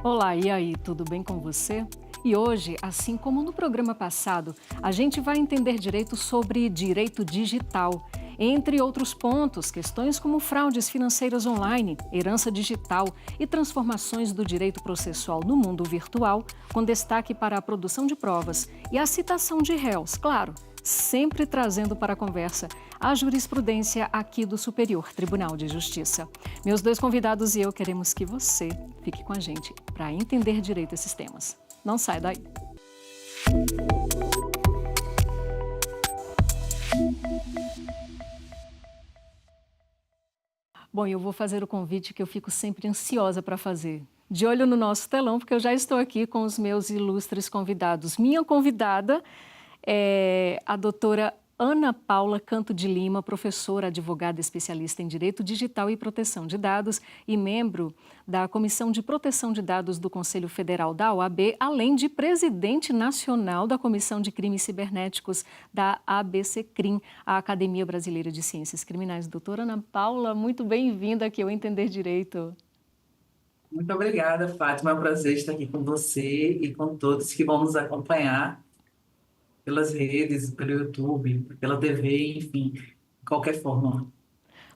Olá, e aí, tudo bem com você? E hoje, assim como no programa passado, a gente vai entender direito sobre direito digital. Entre outros pontos, questões como fraudes financeiras online, herança digital e transformações do direito processual no mundo virtual, com destaque para a produção de provas e a citação de réus, claro, sempre trazendo para a conversa a jurisprudência aqui do Superior Tribunal de Justiça. Meus dois convidados e eu queremos que você fique com a gente para entender direito esses temas. Não sai daí. Bom, eu vou fazer o convite que eu fico sempre ansiosa para fazer. De olho no nosso telão, porque eu já estou aqui com os meus ilustres convidados. Minha convidada é a doutora Ana Paula Canto de Lima, professora, advogada especialista em Direito Digital e Proteção de Dados e membro da Comissão de Proteção de Dados do Conselho Federal da OAB, além de presidente nacional da Comissão de Crimes Cibernéticos da ABCCRIM, a Academia Brasileira de Ciências Criminais. Doutora Ana Paula, muito bem-vinda aqui ao Entender Direito. Muito obrigada, Fátima. É um prazer estar aqui com você e com todos que vão nos acompanhar pelas redes, pelo YouTube, pela TV, enfim, de qualquer forma.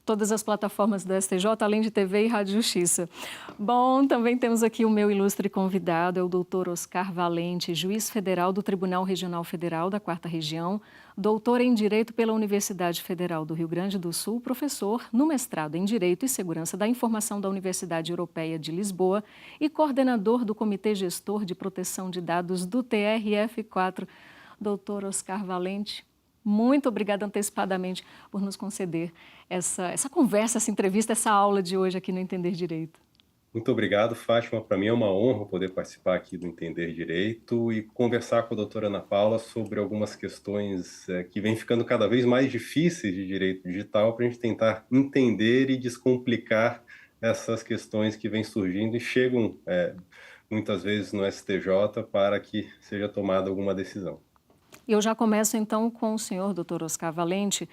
Todas as plataformas do STJ, além de TV e Rádio Justiça. Bom, também temos aqui o meu ilustre convidado, é o doutor Oscar Valente, juiz federal do Tribunal Regional Federal da 4ª Região, doutor em Direito pela Universidade Federal do Rio Grande do Sul, professor no mestrado em Direito e Segurança da Informação da Universidade Europeia de Lisboa e coordenador do Comitê Gestor de Proteção de Dados do TRF4. Doutor Oscar Valente, muito obrigada antecipadamente por nos conceder essa conversa, essa entrevista, essa aula de hoje aqui no Entender Direito. Muito obrigado, Fátima. Para mim é uma honra poder participar aqui do Entender Direito e conversar com a doutora Ana Paula sobre algumas questões que vêm ficando cada vez mais difíceis de direito digital para a gente tentar entender e descomplicar essas questões que vêm surgindo e chegam muitas vezes no STJ para que seja tomada alguma decisão. Eu já começo então com o senhor, doutor Oscar Valente,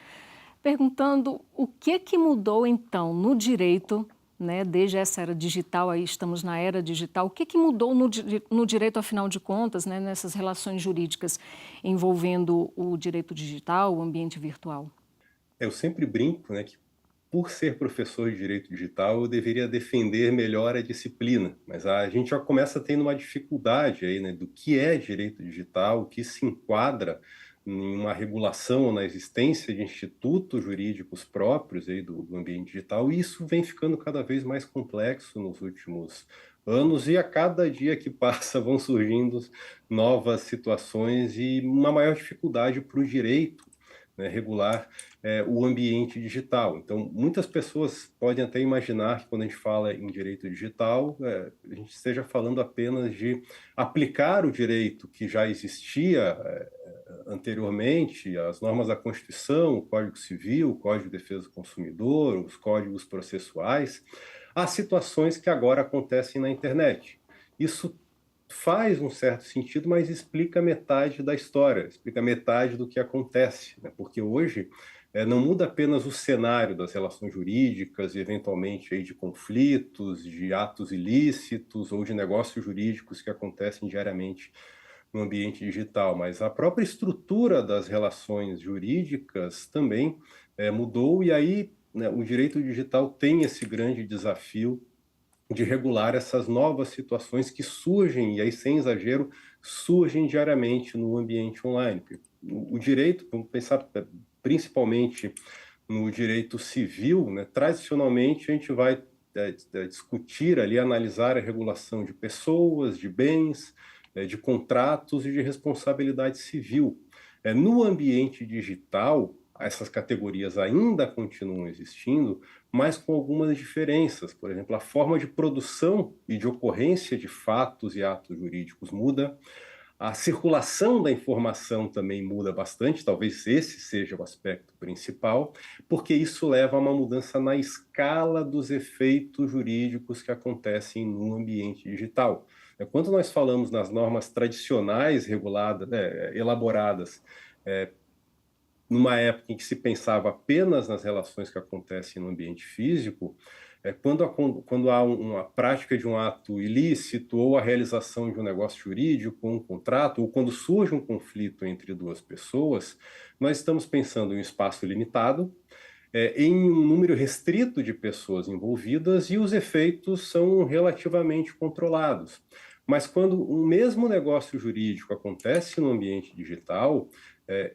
perguntando o que mudou então no direito, né, desde essa era digital, aí estamos na era digital, o que mudou no direito, afinal de contas, né, nessas relações jurídicas envolvendo o direito digital, o ambiente virtual? Eu sempre brinco, né, que por ser professor de direito digital, eu deveria defender melhor a disciplina, mas a gente já começa tendo uma dificuldade aí, né, do que é direito digital, o que se enquadra em uma regulação ou na existência de institutos jurídicos próprios aí do ambiente digital, e isso vem ficando cada vez mais complexo nos últimos anos, e a cada dia que passa vão surgindo novas situações e uma maior dificuldade para o direito, né, regular o ambiente digital. Então, muitas pessoas podem até imaginar que quando a gente fala em direito digital, a gente esteja falando apenas de aplicar o direito que já existia anteriormente, as normas da Constituição, o Código Civil, o Código de Defesa do Consumidor, os códigos processuais, às situações que agora acontecem na internet. Isso faz um certo sentido, mas explica metade da história, explica metade do que acontece, né? Porque hoje não muda apenas o cenário das relações jurídicas e eventualmente aí de conflitos, de atos ilícitos ou de negócios jurídicos que acontecem diariamente no ambiente digital, mas a própria estrutura das relações jurídicas também mudou, e aí, né, o direito digital tem esse grande desafio de regular essas novas situações que surgem, e aí sem exagero, surgem diariamente no ambiente online. O direito, vamos pensar principalmente no direito civil, né, tradicionalmente a gente vai discutir ali, analisar a regulação de pessoas, de bens, de contratos e de responsabilidade civil. No ambiente digital, essas categorias ainda continuam existindo, mas com algumas diferenças. Por exemplo, a forma de produção e de ocorrência de fatos e atos jurídicos muda, a circulação da informação também muda bastante, talvez esse seja o aspecto principal, porque isso leva a uma mudança na escala dos efeitos jurídicos que acontecem no ambiente digital. Quando nós falamos nas normas tradicionais reguladas, elaboradas, numa época em que se pensava apenas nas relações que acontecem no ambiente físico, Quando há uma prática de um ato ilícito ou a realização de um negócio jurídico, um contrato, ou quando surge um conflito entre duas pessoas, nós estamos pensando em um espaço limitado, em um número restrito de pessoas envolvidas e os efeitos são relativamente controlados. Mas quando um mesmo negócio jurídico acontece no ambiente digital,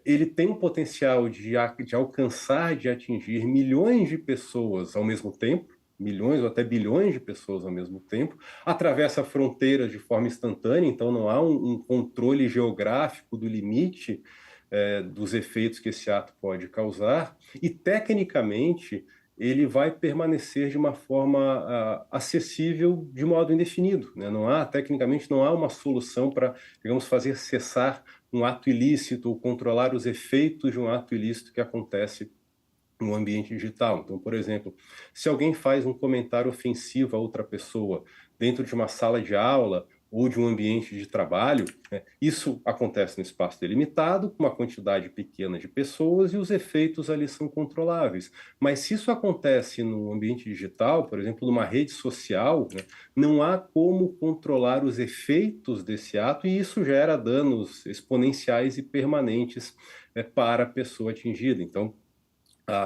ele tem o potencial de alcançar, de atingir milhões de pessoas ao mesmo tempo, milhões ou até bilhões de pessoas ao mesmo tempo, atravessa fronteiras de forma instantânea, então não há um controle geográfico do limite dos efeitos que esse ato pode causar, e tecnicamente ele vai permanecer de uma forma acessível de modo indefinido, né? Tecnicamente não há uma solução para, digamos, fazer cessar um ato ilícito ou controlar os efeitos de um ato ilícito que acontece no ambiente digital. Então, por exemplo, se alguém faz um comentário ofensivo a outra pessoa dentro de uma sala de aula ou de um ambiente de trabalho, né, isso acontece no espaço delimitado, com uma quantidade pequena de pessoas e os efeitos ali são controláveis. Mas se isso acontece no ambiente digital, por exemplo, numa rede social, né, não há como controlar os efeitos desse ato e isso gera danos exponenciais e permanentes para a pessoa atingida. Então,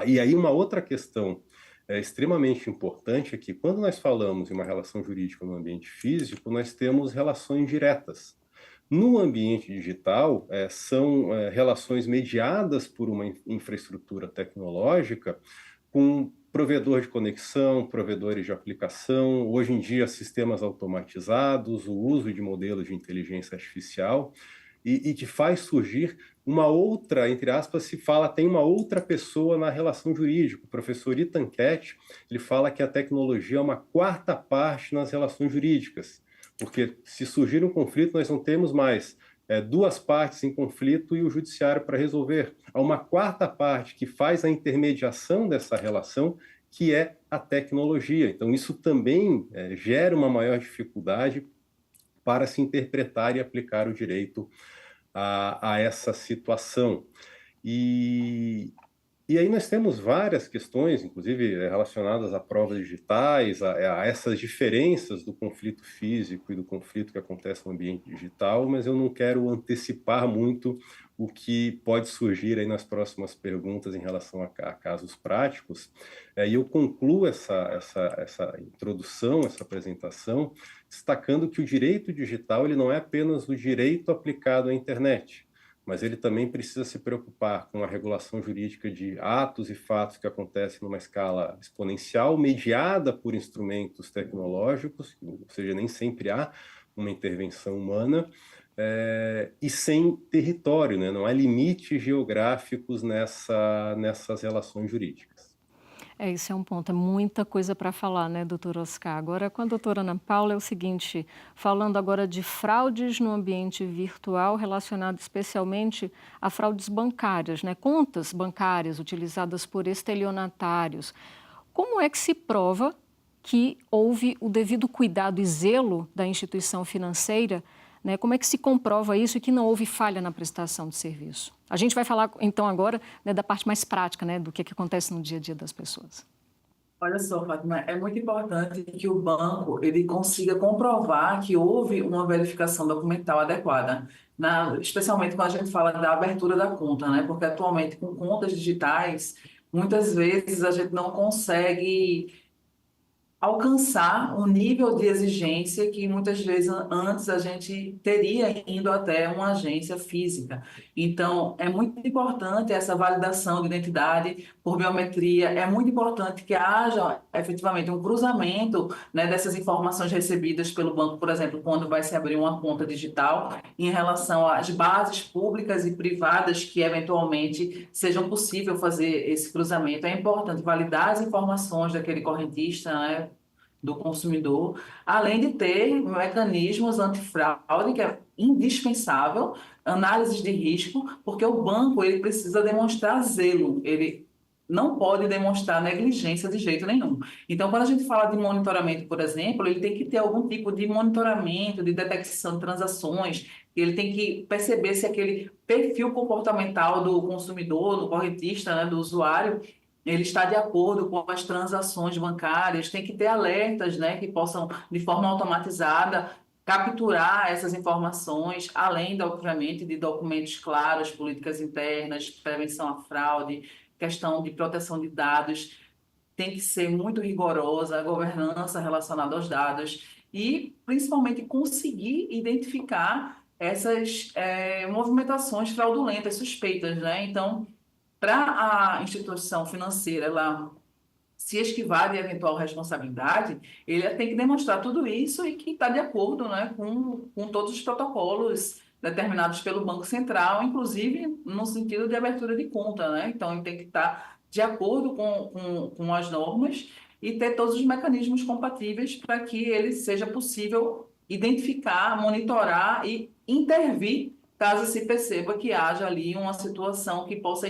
e aí uma outra questão extremamente importante é que quando nós falamos em uma relação jurídica no ambiente físico, nós temos relações diretas. No ambiente digital, são relações mediadas por uma infraestrutura tecnológica com provedor de conexão, provedores de aplicação, hoje em dia sistemas automatizados, o uso de modelos de inteligência artificial, e que faz surgir uma outra, entre aspas, se fala, tem uma outra pessoa na relação jurídica. O professor Ethan Katz, ele fala que a tecnologia é uma quarta parte nas relações jurídicas, porque se surgir um conflito, nós não temos mais duas partes em conflito e o judiciário para resolver. Há uma quarta parte que faz a intermediação dessa relação, que é a tecnologia. Então, isso também gera uma maior dificuldade para se interpretar e aplicar o direito a essa situação. E aí nós temos várias questões, inclusive relacionadas a provas digitais, a essas diferenças do conflito físico e do conflito que acontece no ambiente digital, mas eu não quero antecipar muito o que pode surgir aí nas próximas perguntas em relação a casos práticos. E eu concluo essa introdução, essa apresentação, destacando que o direito digital ele não é apenas o direito aplicado à internet, mas ele também precisa se preocupar com a regulação jurídica de atos e fatos que acontecem numa escala exponencial, mediada por instrumentos tecnológicos, ou seja, nem sempre há uma intervenção humana, e sem território, né? Não há limites geográficos nessas relações jurídicas. Isso é um ponto, é muita coisa para falar, né, doutor Oscar? Agora, com a doutora Ana Paula, é o seguinte, falando agora de fraudes no ambiente virtual, relacionado especialmente a fraudes bancárias, né, contas bancárias utilizadas por estelionatários. Como é que se prova que houve o devido cuidado e zelo da instituição financeira, né? Como é que se comprova isso e que não houve falha na prestação de serviço? A gente vai falar, então, agora, né, da parte mais prática, né, do que acontece no dia a dia das pessoas. Olha só, Fátima, é muito importante que o banco ele consiga comprovar que houve uma verificação documental adequada, especialmente quando a gente fala da abertura da conta, né? Porque atualmente com contas digitais, muitas vezes a gente não consegue alcançar um nível de exigência que muitas vezes antes a gente teria indo até uma agência física. Então, é muito importante essa validação de identidade por biometria, é muito importante que haja efetivamente um cruzamento, né, dessas informações recebidas pelo banco, por exemplo, quando vai se abrir uma conta digital, em relação às bases públicas e privadas que eventualmente sejam possível fazer esse cruzamento. É importante validar as informações daquele correntista, né, do consumidor, além de ter mecanismos antifraude, que é indispensável, análises de risco, porque o banco ele precisa demonstrar zelo, ele não pode demonstrar negligência de jeito nenhum. Então, quando a gente fala de monitoramento, por exemplo, ele tem que ter algum tipo de monitoramento, de detecção de transações, ele tem que perceber se aquele perfil comportamental do consumidor, do correntista, né, do usuário, ele está de acordo com as transações bancárias, tem que ter alertas, né, que possam, de forma automatizada, capturar essas informações, além, obviamente, de documentos claros, políticas internas, prevenção à fraude, questão de proteção de dados, tem que ser muito rigorosa, a governança relacionada aos dados e, principalmente, conseguir identificar essas movimentações fraudulentas, suspeitas, né? Então, para a instituição financeira ela se esquivar de eventual responsabilidade, ele tem que demonstrar tudo isso e que está de acordo, né, com todos os protocolos determinados pelo Banco Central, inclusive no sentido de abertura de conta, né? Então, ele tem que estar de acordo com as normas e ter todos os mecanismos compatíveis para que ele seja possível identificar, monitorar e intervir caso se perceba que haja ali uma situação que possa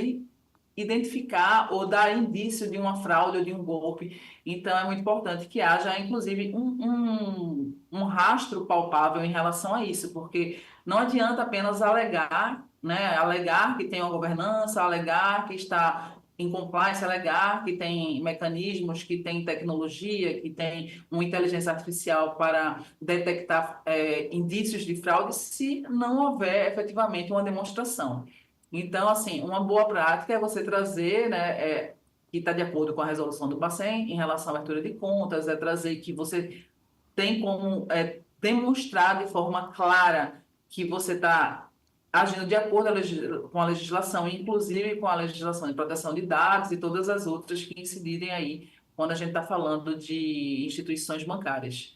identificar ou dar indício de uma fraude ou de um golpe. Então, é muito importante que haja, inclusive, um rastro palpável em relação a isso, porque não adianta apenas alegar, né? Alegar que tem uma governança, alegar que está em compliance, alegar que tem mecanismos, que tem tecnologia, que tem uma inteligência artificial para detectar indícios de fraude, se não houver efetivamente uma demonstração. Então, assim, uma boa prática é você trazer, né, que está de acordo com a resolução do Bacen em relação à abertura de contas, é trazer que você tem como demonstrar de forma clara que você está agindo de acordo com a legislação, inclusive com a legislação de proteção de dados e todas as outras que incidirem aí quando a gente está falando de instituições bancárias.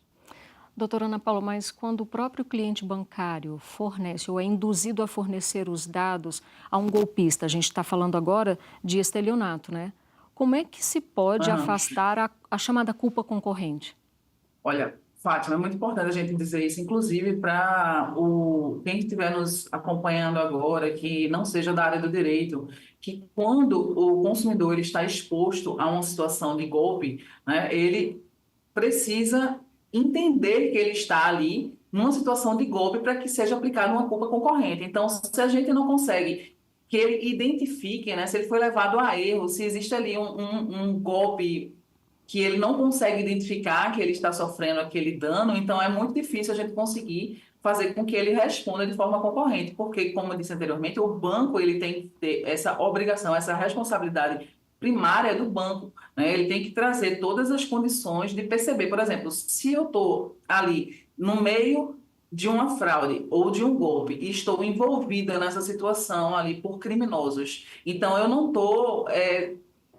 Doutora Ana Paula, mas quando o próprio cliente bancário fornece ou é induzido a fornecer os dados a um golpista, a gente está falando agora de estelionato, né? Como é que se pode Aham. afastar a chamada culpa concorrente? Olha, Fátima, é muito importante a gente dizer isso, inclusive para quem estiver nos acompanhando agora, que não seja da área do direito, que quando o consumidor ele está exposto a uma situação de golpe, né, ele precisa entender que ele está ali numa situação de golpe para que seja aplicada uma culpa concorrente. Então, se a gente não consegue que ele identifique, né, se ele foi levado a erro, se existe ali um golpe que ele não consegue identificar que ele está sofrendo aquele dano, então é muito difícil a gente conseguir fazer com que ele responda de forma concorrente, porque, como eu disse anteriormente, o banco ele tem que ter essa obrigação, essa responsabilidade primária do banco, né? Ele tem que trazer todas as condições de perceber, por exemplo, se eu estou ali no meio de uma fraude ou de um golpe e estou envolvida nessa situação ali por criminosos, então eu não estou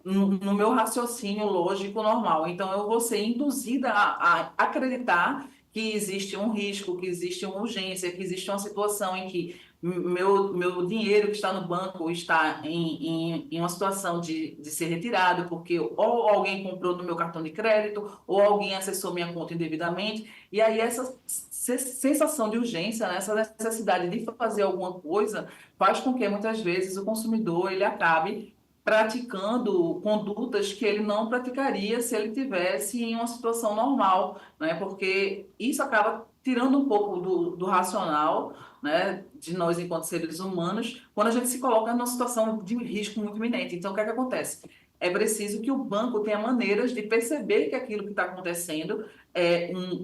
no meu raciocínio lógico normal. Então, eu vou ser induzida a acreditar que existe um risco, que existe uma urgência, que existe uma situação em que meu dinheiro que está no banco está em uma situação de ser retirado, porque ou alguém comprou no meu cartão de crédito, ou alguém acessou minha conta indevidamente. E aí, essa sensação de urgência, né, essa necessidade de fazer alguma coisa, faz com que muitas vezes o consumidor ele acabe praticando condutas que ele não praticaria se ele tivesse em uma situação normal, né? Porque isso acaba tirando um pouco do racional, né, de nós enquanto seres humanos, quando a gente se coloca numa situação de risco muito iminente. Então, o que é que acontece? É preciso que o banco tenha maneiras de perceber que aquilo que está acontecendo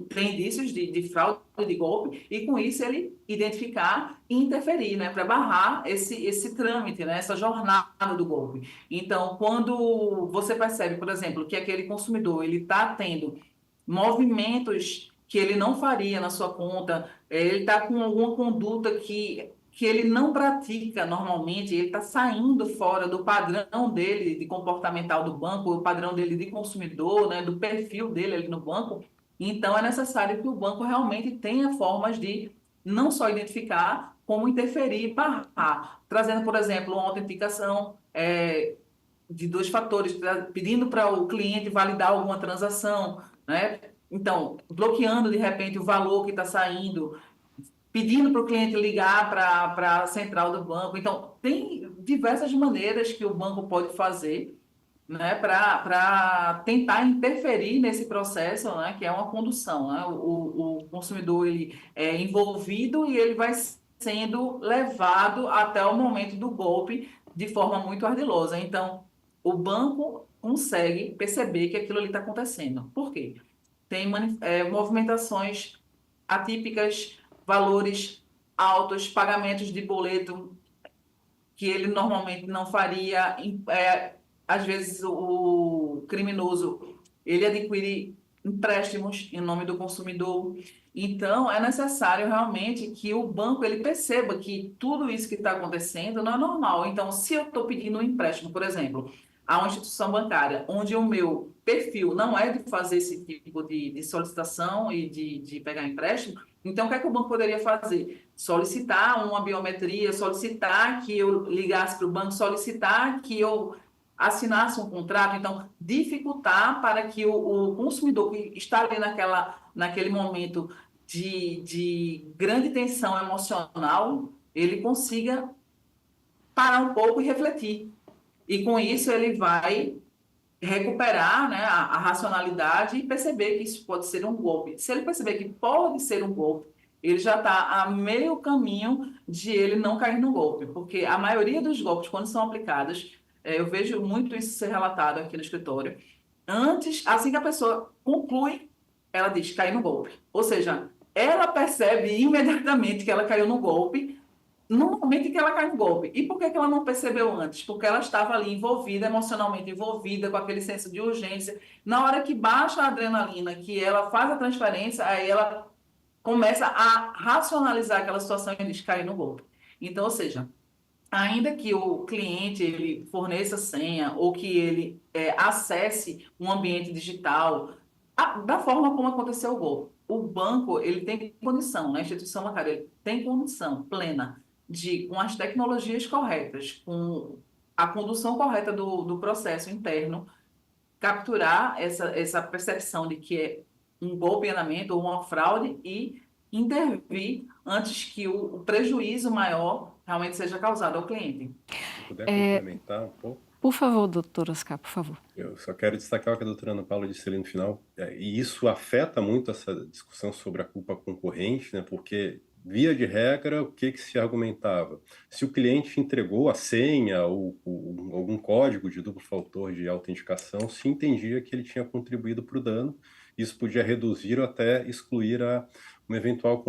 tem indícios de fraude, de golpe, e com isso ele identificar e interferir, né, para barrar esse trâmite, né, essa jornada do golpe. Então, quando você percebe, por exemplo, que aquele consumidor ele está tendo movimentos que ele não faria na sua conta, ele está com alguma conduta que ele não pratica normalmente, ele está saindo fora do padrão dele de comportamental do banco, o padrão dele de consumidor, né, do perfil dele ali no banco. Então, é necessário que o banco realmente tenha formas de não só identificar, como interferir e barrar, trazendo, por exemplo, uma autenticação de dois fatores, pedindo para o cliente validar alguma transação, né? Então, bloqueando de repente o valor que está saindo, pedindo para o cliente ligar para a central do banco. Então, tem diversas maneiras que o banco pode fazer, né, para tentar interferir nesse processo, né, que é uma condução, né? O consumidor ele é envolvido e ele vai sendo levado até o momento do golpe de forma muito ardilosa. Então, o banco consegue perceber que aquilo ali está acontecendo. Por quê? Tem movimentações atípicas, valores altos, pagamentos de boleto que ele normalmente não faria. Às vezes o criminoso ele adquire empréstimos em nome do consumidor. Então, é necessário realmente que o banco ele perceba que tudo isso que está acontecendo não é normal. Então, se eu estou pedindo um empréstimo, por exemplo, a uma instituição bancária, onde o meu perfil não é de fazer esse tipo de solicitação e de pegar empréstimo, então o que é que o banco poderia fazer? Solicitar uma biometria, solicitar que eu ligasse para o banco, solicitar que eu assinasse um contrato, então dificultar para que o consumidor que está ali naquele momento de grande tensão emocional, ele consiga parar um pouco e refletir. E com isso ele vai recuperar, né, a racionalidade e perceber que isso pode ser um golpe. Se ele perceber que pode ser um golpe, ele já está a meio caminho de ele não cair no golpe, porque a maioria dos golpes, quando são aplicados, eu vejo muito isso ser relatado aqui no escritório, antes, assim que a pessoa conclui, ela diz, cai no golpe. Ou seja, ela percebe imediatamente que ela caiu no golpe, no momento em que ela cai no golpe. E por que que ela não percebeu antes? Porque ela estava ali envolvida, emocionalmente envolvida, com aquele senso de urgência. Na hora que baixa a adrenalina, que ela faz a transferência, aí ela começa a racionalizar aquela situação e diz, cai no golpe. Então, ou seja, ainda que o cliente ele forneça senha ou que ele acesse um ambiente digital, da forma como aconteceu o golpe, o banco ele tem condição, né? A instituição bancária ele tem condição plena de, com as tecnologias corretas, com a condução correta do processo interno, capturar essa percepção de que é um golpe em andamento ou uma fraude e intervir antes que o prejuízo maior realmente seja causado ao cliente. Se puder complementar um pouco. Por favor, doutor Oscar, por favor. Eu só quero destacar o que a doutora Ana Paula disse ali no final, e isso afeta muito essa discussão sobre a culpa concorrente, né? Porque, via de regra, o que se argumentava? Se o cliente entregou a senha ou algum código de duplo fator de autenticação, se entendia que ele tinha contribuído para o dano, isso podia reduzir ou até excluir uma eventual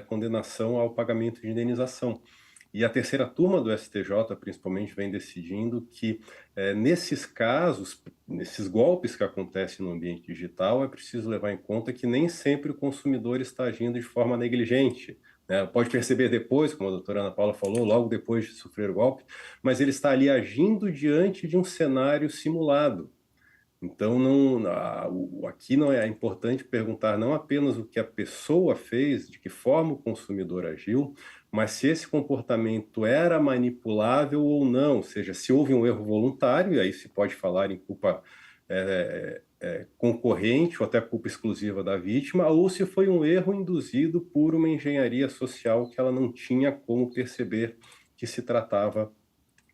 condenação ao pagamento de indenização. E a terceira turma do STJ, principalmente, vem decidindo que, nesses casos, nesses golpes que acontecem no ambiente digital, é preciso levar em conta que nem sempre o consumidor está agindo de forma negligente, né? Pode perceber depois, como a doutora Ana Paula falou, logo depois de sofrer o golpe, mas ele está ali agindo diante de um cenário simulado. Então, aqui não é importante perguntar não apenas o que a pessoa fez, de que forma o consumidor agiu, mas se esse comportamento era manipulável ou não, ou seja, se houve um erro voluntário, e aí se pode falar em culpa concorrente ou até culpa exclusiva da vítima, ou se foi um erro induzido por uma engenharia social que ela não tinha como perceber que se tratava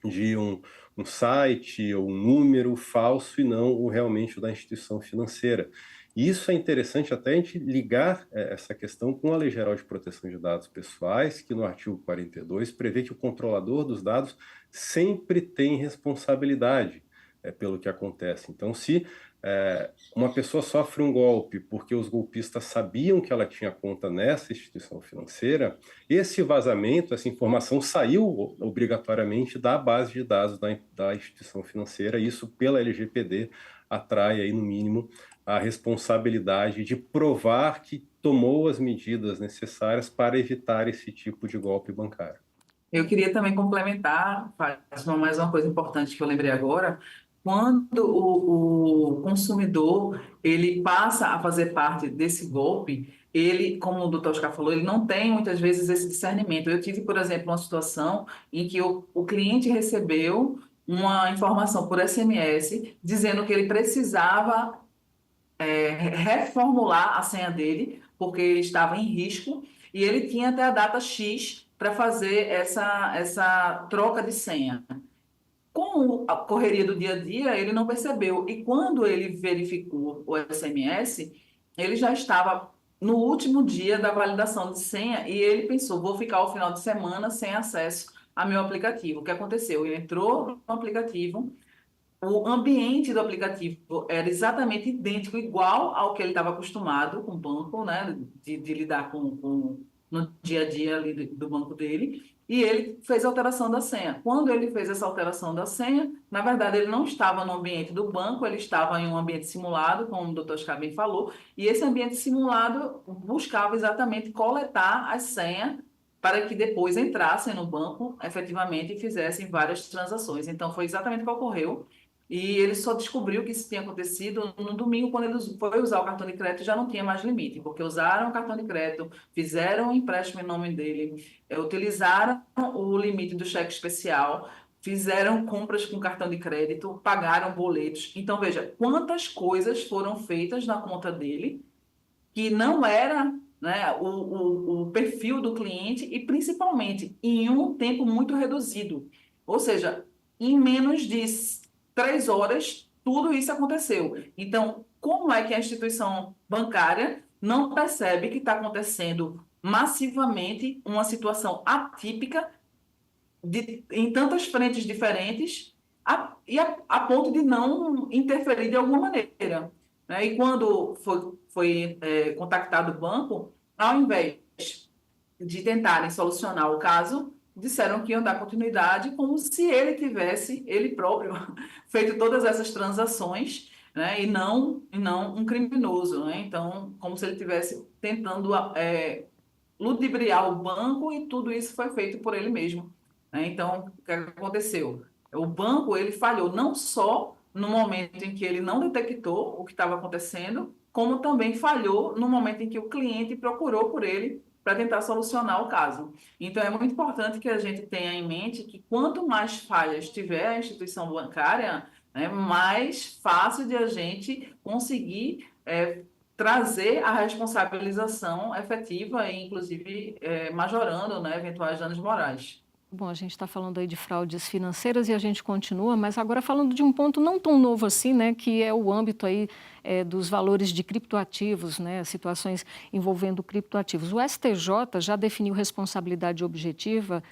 de um site ou um número falso e não realmente o da instituição financeira. E isso é interessante até a gente ligar essa questão com a Lei Geral de Proteção de Dados Pessoais, que no artigo 42 prevê que o controlador dos dados sempre tem responsabilidade pelo que acontece. Então, se uma pessoa sofre um golpe porque os golpistas sabiam que ela tinha conta nessa instituição financeira, esse vazamento, essa informação saiu obrigatoriamente da base de dados da instituição financeira. Isso, pela LGPD, atrai aí, no mínimo, a responsabilidade de provar que tomou as medidas necessárias para evitar esse tipo de golpe bancário. Eu queria também complementar, Fátima, mais uma coisa importante que eu lembrei agora. Quando o consumidor ele passa a fazer parte desse golpe, ele, como o doutor Oscar falou, ele não tem muitas vezes esse discernimento. Eu tive, por exemplo, uma situação em que o cliente recebeu uma informação por SMS dizendo que ele precisava reformular a senha dele, porque estava em risco, e ele tinha até a data X para fazer essa troca de senha. Com a correria do dia a dia, ele não percebeu. E quando ele verificou o SMS, ele já estava no último dia da validação de senha e ele pensou, vou ficar o final de semana sem acesso ao meu aplicativo. O que aconteceu? Ele entrou no aplicativo, o ambiente do aplicativo era exatamente idêntico, igual ao que ele estava acostumado com o banco, né, de lidar no dia a dia ali do banco dele, e ele fez a alteração da senha. Quando ele fez essa alteração da senha, na verdade, ele não estava no ambiente do banco, ele estava em um ambiente simulado, como o Dr. Oscar bem falou, e esse ambiente simulado buscava exatamente coletar as senhas para que depois entrassem no banco efetivamente e fizessem várias transações. Então, foi exatamente o que ocorreu. E ele só descobriu que isso tinha acontecido no domingo, quando ele foi usar o cartão de crédito, já não tinha mais limite, porque usaram o cartão de crédito, fizeram um empréstimo em nome dele, utilizaram o limite do cheque especial, fizeram compras com cartão de crédito, pagaram boletos. Então, veja, quantas coisas foram feitas na conta dele que não era, né, o perfil do cliente e, principalmente, em um tempo muito reduzido. Ou seja, em menos de 3 horas, tudo isso aconteceu. Então, como é que a instituição bancária não percebe que está acontecendo massivamente uma situação atípica em tantas frentes diferentes a ponto de não interferir de alguma maneira, né? E quando foi contactado o banco, ao invés de tentarem solucionar o caso, disseram que iam dar continuidade como se ele tivesse, ele próprio, feito todas essas transações, né? E não um criminoso, né? Então, como se ele tivesse tentando ludibriar o banco e tudo isso foi feito por ele mesmo, né? Então, o que aconteceu? O banco ele falhou não só no momento em que ele não detectou o que estava acontecendo, como também falhou no momento em que o cliente procurou por ele para tentar solucionar o caso. Então, é muito importante que a gente tenha em mente que quanto mais falhas tiver a instituição bancária, né, mais fácil de a gente conseguir trazer a responsabilização efetiva e, inclusive, majorando, né, eventuais danos morais. Bom, a gente está falando aí de fraudes financeiras e a gente continua, mas agora falando de um ponto não tão novo assim, né, que é o âmbito aí dos valores de criptoativos, né, situações envolvendo criptoativos. O STJ já definiu responsabilidade objetiva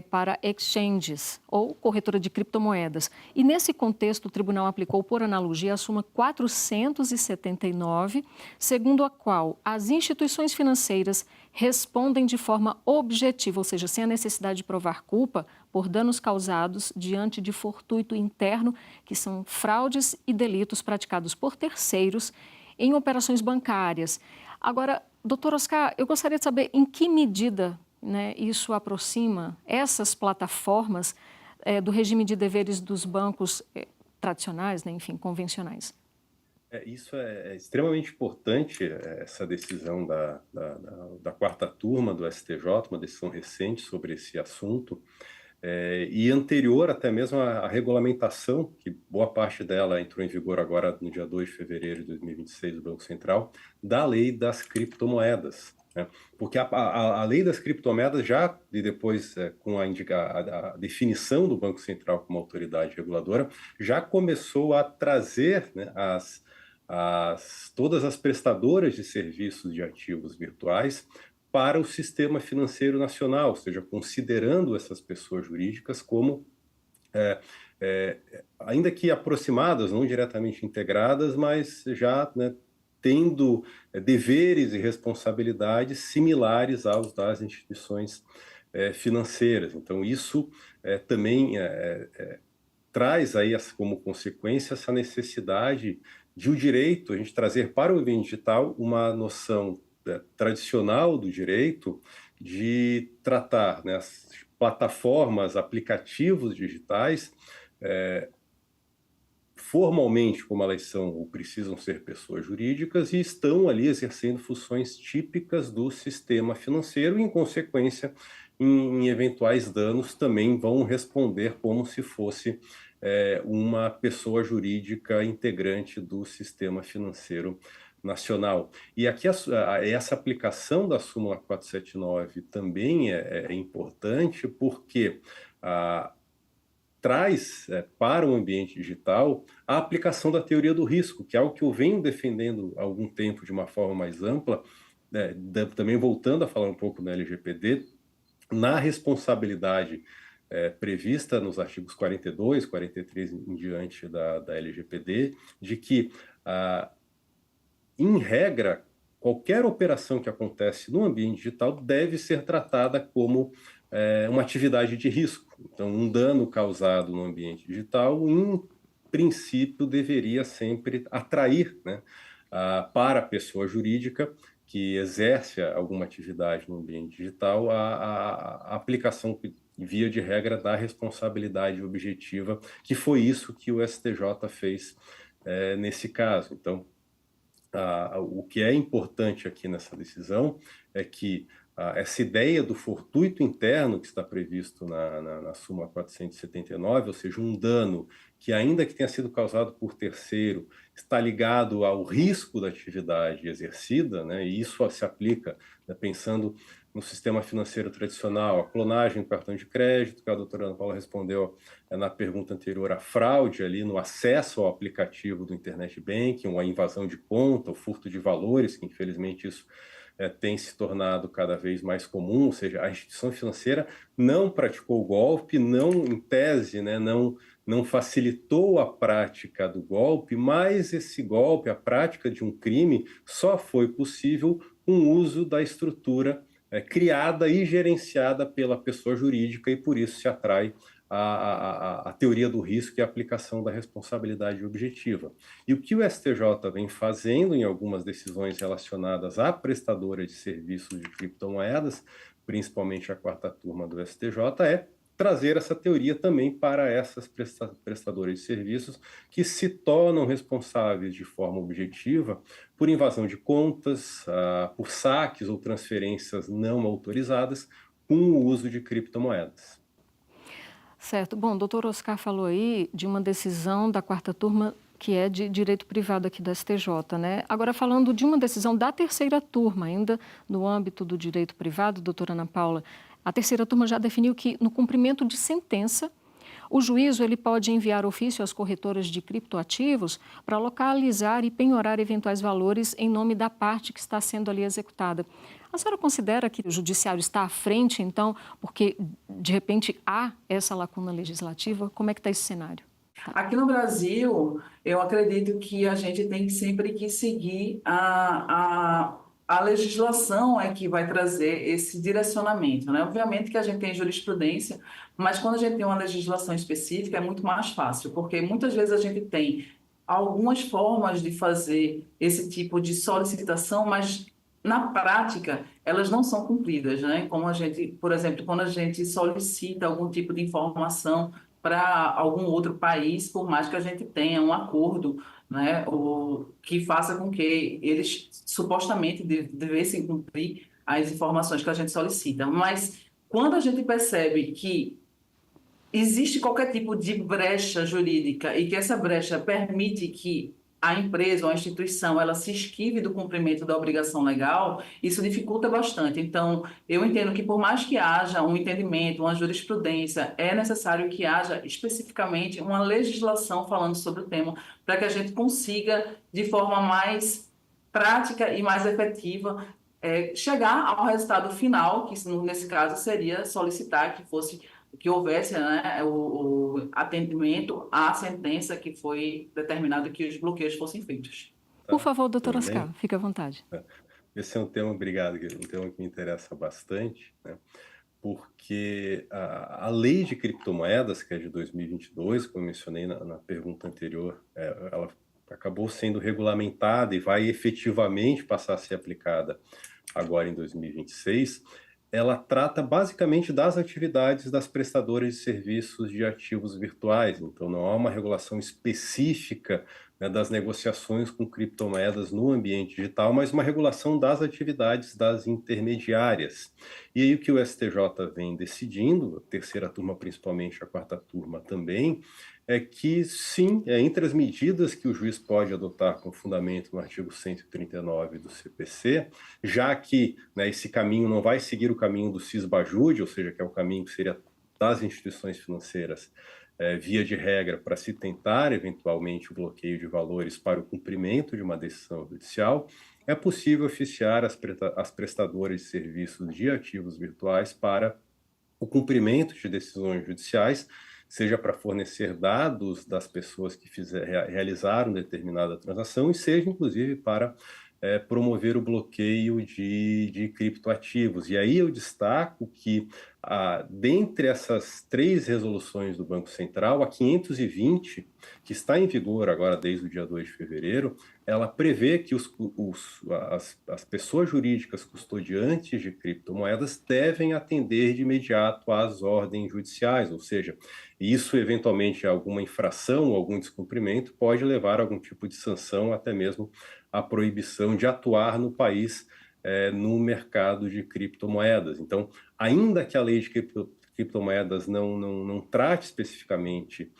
para exchanges ou corretora de criptomoedas. E nesse contexto, o tribunal aplicou, por analogia, a súmula 479, segundo a qual as instituições financeiras respondem de forma objetiva, ou seja, sem a necessidade de provar culpa por danos causados diante de fortuito interno, que são fraudes e delitos praticados por terceiros em operações bancárias. Agora, doutor Oscar, eu gostaria de saber em que medida, né, isso aproxima essas plataformas do regime de deveres dos bancos tradicionais, né, enfim, convencionais. Isso é extremamente importante, essa decisão da quarta turma do STJ, uma decisão recente sobre esse assunto, e anterior até mesmo à regulamentação, que boa parte dela entrou em vigor agora no dia 2 de fevereiro de 2026 do Banco Central, da lei das criptomoedas. Né? Porque a lei das criptomoedas já, e depois com a definição do Banco Central como autoridade reguladora, já começou a trazer, né, todas as prestadoras de serviços de ativos virtuais para o sistema financeiro nacional, ou seja, considerando essas pessoas jurídicas como, ainda que aproximadas, não diretamente integradas, mas já, né, tendo deveres e responsabilidades similares aos das instituições financeiras. Então, isso também traz aí como consequência essa necessidade de o direito, a gente trazer para o ambiente digital uma noção tradicional do direito de tratar, né, as plataformas, aplicativos digitais formalmente como elas são ou precisam ser pessoas jurídicas e estão ali exercendo funções típicas do sistema financeiro e, em consequência, em eventuais danos também vão responder como se fosse uma pessoa jurídica integrante do sistema financeiro nacional. E aqui essa aplicação da súmula 479 também é importante porque traz para o ambiente digital a aplicação da teoria do risco, que é algo que eu venho defendendo há algum tempo de uma forma mais ampla, também voltando a falar um pouco da LGPD, na responsabilidade prevista nos artigos 42, 43 em diante da LGPD, de que, em regra, qualquer operação que acontece no ambiente digital deve ser tratada como uma atividade de risco. Então, um dano causado no ambiente digital, em princípio, deveria sempre atrair, né, para a pessoa jurídica que exerce alguma atividade no ambiente digital a aplicação, via de regra, da responsabilidade objetiva, que foi isso que o STJ fez nesse caso. Então, o que é importante aqui nessa decisão é que essa ideia do fortuito interno que está previsto na súmula 479, ou seja, um dano que, ainda que tenha sido causado por terceiro, está ligado ao risco da atividade exercida, né? E isso se aplica, né, pensando no sistema financeiro tradicional, a clonagem do cartão de crédito, que a doutora Ana Paula respondeu na pergunta anterior, a fraude ali no acesso ao aplicativo do Internet Banking, a invasão de conta, o furto de valores, que infelizmente isso tem se tornado cada vez mais comum, ou seja, a instituição financeira não praticou o golpe, não, em tese, né, não facilitou a prática do golpe, mas esse golpe, a prática de um crime, só foi possível com o uso da estrutura criada e gerenciada pela pessoa jurídica, e por isso se atrai a teoria do risco e a aplicação da responsabilidade objetiva. E o que o STJ vem fazendo em algumas decisões relacionadas à prestadora de serviços de criptomoedas, principalmente a quarta turma do STJ, é trazer essa teoria também para essas prestadoras de serviços que se tornam responsáveis de forma objetiva por invasão de contas, por saques ou transferências não autorizadas com o uso de criptomoedas. Certo. Bom, o doutor Oscar falou aí de uma decisão da quarta turma que é de direito privado aqui da STJ, né? Agora, falando de uma decisão da terceira turma, ainda no âmbito do direito privado, doutora Ana Paula, a terceira turma já definiu que, no cumprimento de sentença, o juízo ele pode enviar ofício às corretoras de criptoativos para localizar e penhorar eventuais valores em nome da parte que está sendo ali executada. A senhora considera que o judiciário está à frente, então, porque, de repente, há essa lacuna legislativa? Como é que está esse cenário? Aqui no Brasil, eu acredito que a gente tem sempre que seguir a legislação é que vai trazer esse direcionamento, né? Obviamente que a gente tem jurisprudência, mas quando a gente tem uma legislação específica é muito mais fácil, porque muitas vezes a gente tem algumas formas de fazer esse tipo de solicitação, mas na prática elas não são cumpridas, né? Como a gente, por exemplo, quando a gente solicita algum tipo de informação para algum outro país, por mais que a gente tenha um acordo, né, que faça com que eles supostamente devessem cumprir as informações que a gente solicita. Mas quando a gente percebe que existe qualquer tipo de brecha jurídica e que essa brecha permite que a empresa ou a instituição ela se esquive do cumprimento da obrigação legal, isso dificulta bastante. Então, eu entendo que por mais que haja um entendimento, uma jurisprudência, é necessário que haja especificamente uma legislação falando sobre o tema, para que a gente consiga, de forma mais prática e mais efetiva, chegar ao resultado final, que nesse caso seria solicitar que houvesse, né, o atendimento à sentença que foi determinado que os bloqueios fossem feitos. Por favor, doutor Também, Oscar, fique à vontade. Esse é um tema, obrigado, um tema que me interessa bastante, né? Porque a lei de criptomoedas, que é de 2022, como eu mencionei na pergunta anterior, ela acabou sendo regulamentada e vai efetivamente passar a ser aplicada agora em 2026. Ela trata basicamente das atividades das prestadoras de serviços de ativos virtuais, então não há uma regulação específica, né, das negociações com criptomoedas no ambiente digital, mas uma regulação das atividades das intermediárias. E aí o que o STJ vem decidindo, a terceira turma principalmente, a quarta turma também, é que sim, entre as medidas que o juiz pode adotar com fundamento no artigo 139 do CPC, já que, né, esse caminho não vai seguir o caminho do cisbajude, ou seja, que é o caminho que seria das instituições financeiras, via de regra, para se tentar eventualmente o bloqueio de valores para o cumprimento de uma decisão judicial, é possível oficiar as prestadoras de serviços de ativos virtuais para o cumprimento de decisões judiciais, seja para fornecer dados das pessoas que realizaram determinada transação, e seja, inclusive, para promover o bloqueio de criptoativos. E aí eu destaco que, dentre essas 3 resoluções do Banco Central, a 520, que está em vigor agora desde o dia 2 de fevereiro, ela prevê que as pessoas jurídicas custodiantes de criptomoedas devem atender de imediato às ordens judiciais, ou seja, isso eventualmente alguma infração ou algum descumprimento pode levar a algum tipo de sanção, até mesmo a proibição de atuar no país no mercado de criptomoedas. Então, ainda que a lei de criptomoedas não trate especificamente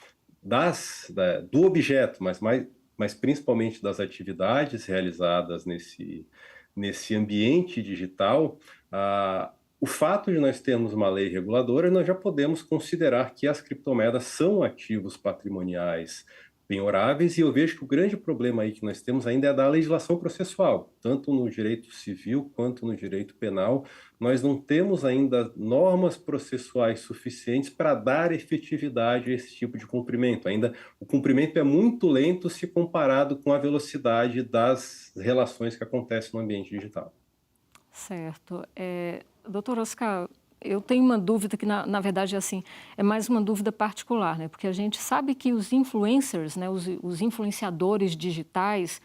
do objeto, mas principalmente das atividades realizadas nesse ambiente digital, o fato de nós termos uma lei reguladora, nós já podemos considerar que as criptomoedas são ativos patrimoniais penhoráveis, e eu vejo que o grande problema aí que nós temos ainda é da legislação processual, tanto no direito civil quanto no direito penal. Nós não temos ainda normas processuais suficientes para dar efetividade a esse tipo de cumprimento. Ainda o cumprimento é muito lento se comparado com a velocidade das relações que acontecem no ambiente digital. Certo. Doutor Oscar, eu tenho uma dúvida que, na verdade, assim, é mais uma dúvida particular, né? Porque a gente sabe que os influencers, né, os influenciadores digitais,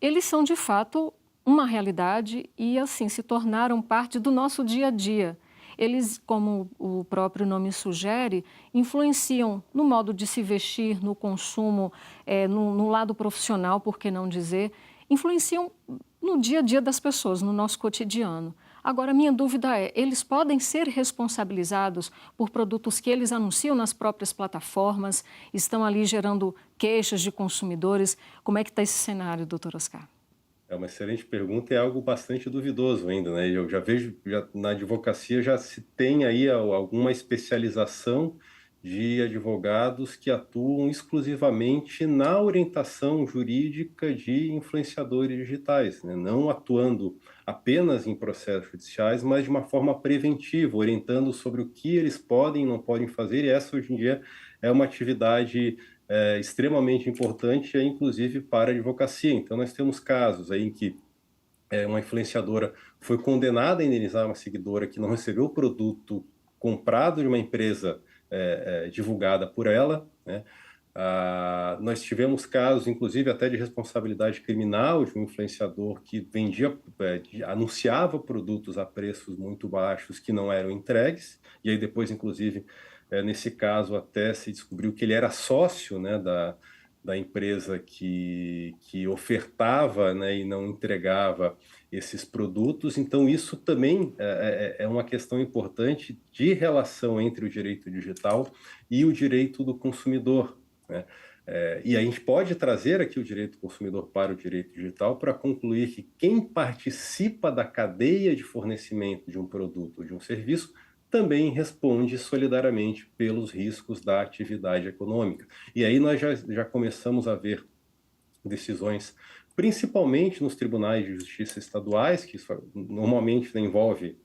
eles são, de fato, uma realidade e, assim, se tornaram parte do nosso dia a dia. Eles, como o próprio nome sugere, influenciam no modo de se vestir, no consumo, no lado profissional, por que não dizer, influenciam no dia a dia das pessoas, no nosso cotidiano. Agora, minha dúvida é, eles podem ser responsabilizados por produtos que eles anunciam nas próprias plataformas, estão ali gerando queixas de consumidores? Como é que está esse cenário, doutor Oscar? É uma excelente pergunta e é algo bastante duvidoso ainda, né? Eu já vejo, na advocacia já se tem aí alguma especialização de advogados que atuam exclusivamente na orientação jurídica de influenciadores digitais, né? Não atuando apenas em processos judiciais, mas de uma forma preventiva, orientando sobre o que eles podem e não podem fazer, e essa hoje em dia é uma atividade extremamente importante, inclusive para a advocacia. Então, nós temos casos aí em que uma influenciadora foi condenada a indenizar uma seguidora que não recebeu o produto comprado de uma empresa divulgada por ela, né? Nós tivemos casos, inclusive, até de responsabilidade criminal de um influenciador que vendia, anunciava produtos a preços muito baixos que não eram entregues, e aí depois, inclusive, nesse caso, até se descobriu que ele era sócio, né, da empresa que ofertava, né, e não entregava esses produtos. Então, isso também é uma questão importante de relação entre o direito digital e o direito do consumidor, né? E a gente pode trazer aqui o direito do consumidor para o direito digital para concluir que quem participa da cadeia de fornecimento de um produto ou de um serviço também responde solidariamente pelos riscos da atividade econômica. E aí nós já começamos a ver decisões, principalmente nos tribunais de justiça estaduais, que isso normalmente envolve,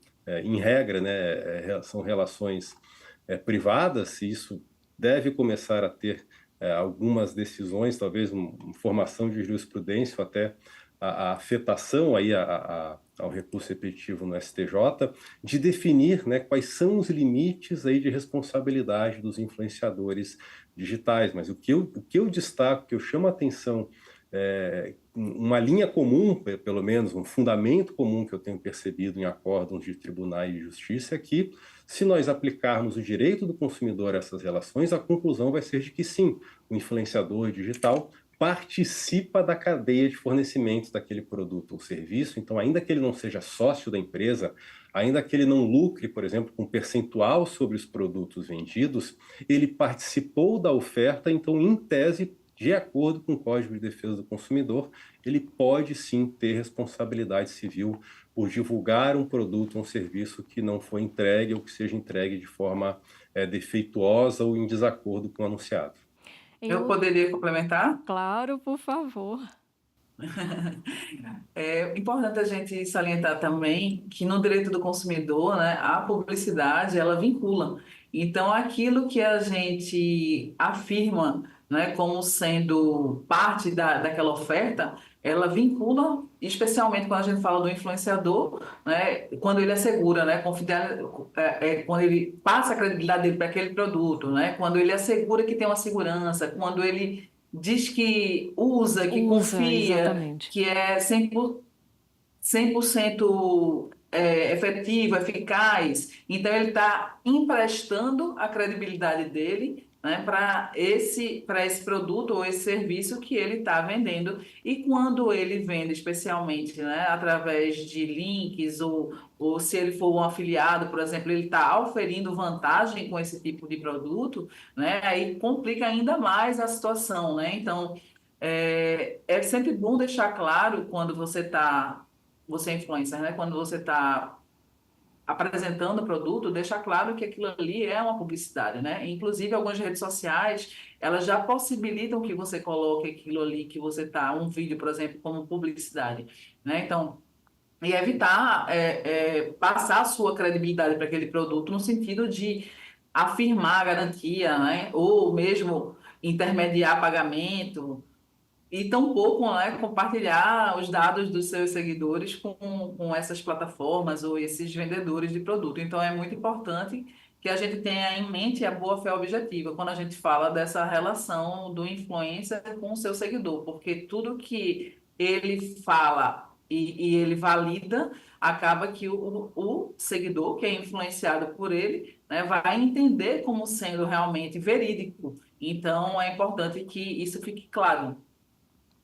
em regra, né, são relações privadas, e isso deve começar a ter algumas decisões, talvez uma formação de jurisprudência, ou até a afetação aí ao recurso repetitivo no STJ, de definir, né, quais são os limites aí de responsabilidade dos influenciadores digitais. Mas o que eu destaco, que eu chamo a atenção, uma linha comum, pelo menos um fundamento comum que eu tenho percebido em acórdãos de tribunais de justiça, é que, se nós aplicarmos o direito do consumidor a essas relações, a conclusão vai ser de que sim, o influenciador digital participa da cadeia de fornecimentos daquele produto ou serviço. Então, ainda que ele não seja sócio da empresa, ainda que ele não lucre, por exemplo, com percentual sobre os produtos vendidos, ele participou da oferta, então, em tese, de acordo com o Código de Defesa do Consumidor, ele pode sim ter responsabilidade civil por divulgar um produto ou um serviço que não foi entregue ou que seja entregue de forma defeituosa ou em desacordo com o anunciado. Eu poderia complementar? Claro, por favor. É importante a gente salientar também que no direito do consumidor, né, a publicidade ela vincula. Então, aquilo que a gente afirma, né, como sendo parte daquela oferta, ela vincula, especialmente quando a gente fala do influenciador, né, quando ele assegura, né, quando ele passa a credibilidade dele para aquele produto, né, quando ele assegura que tem uma segurança, quando ele diz que usa, que Usa, confia, exatamente. que é 100% efetivo, eficaz. Então, ele está emprestando a credibilidade dele, né, para esse produto ou esse serviço que ele está vendendo. E quando ele vende, especialmente, né, através de links ou se ele for um afiliado, por exemplo, ele está auferindo vantagem com esse tipo de produto, né, aí complica ainda mais a situação, né? Então, é sempre bom deixar claro quando você é influencer, né? Quando você está apresentando o produto, deixar claro que aquilo ali é uma publicidade, né? Inclusive, algumas redes sociais, elas já possibilitam que você coloque aquilo ali que você está, um vídeo, por exemplo, como publicidade, né? Então, e evitar passar a sua credibilidade para aquele produto no sentido de afirmar a garantia, né? Ou mesmo intermediar pagamento, e tampouco, né, compartilhar os dados dos seus seguidores com essas plataformas ou esses vendedores de produto. Então, é muito importante que a gente tenha em mente a boa-fé objetiva quando a gente fala dessa relação do influencer com o seu seguidor, porque tudo que ele fala e ele valida, acaba que o seguidor, que é influenciado por ele, né, vai entender como sendo realmente verídico. Então, é importante que isso fique claro.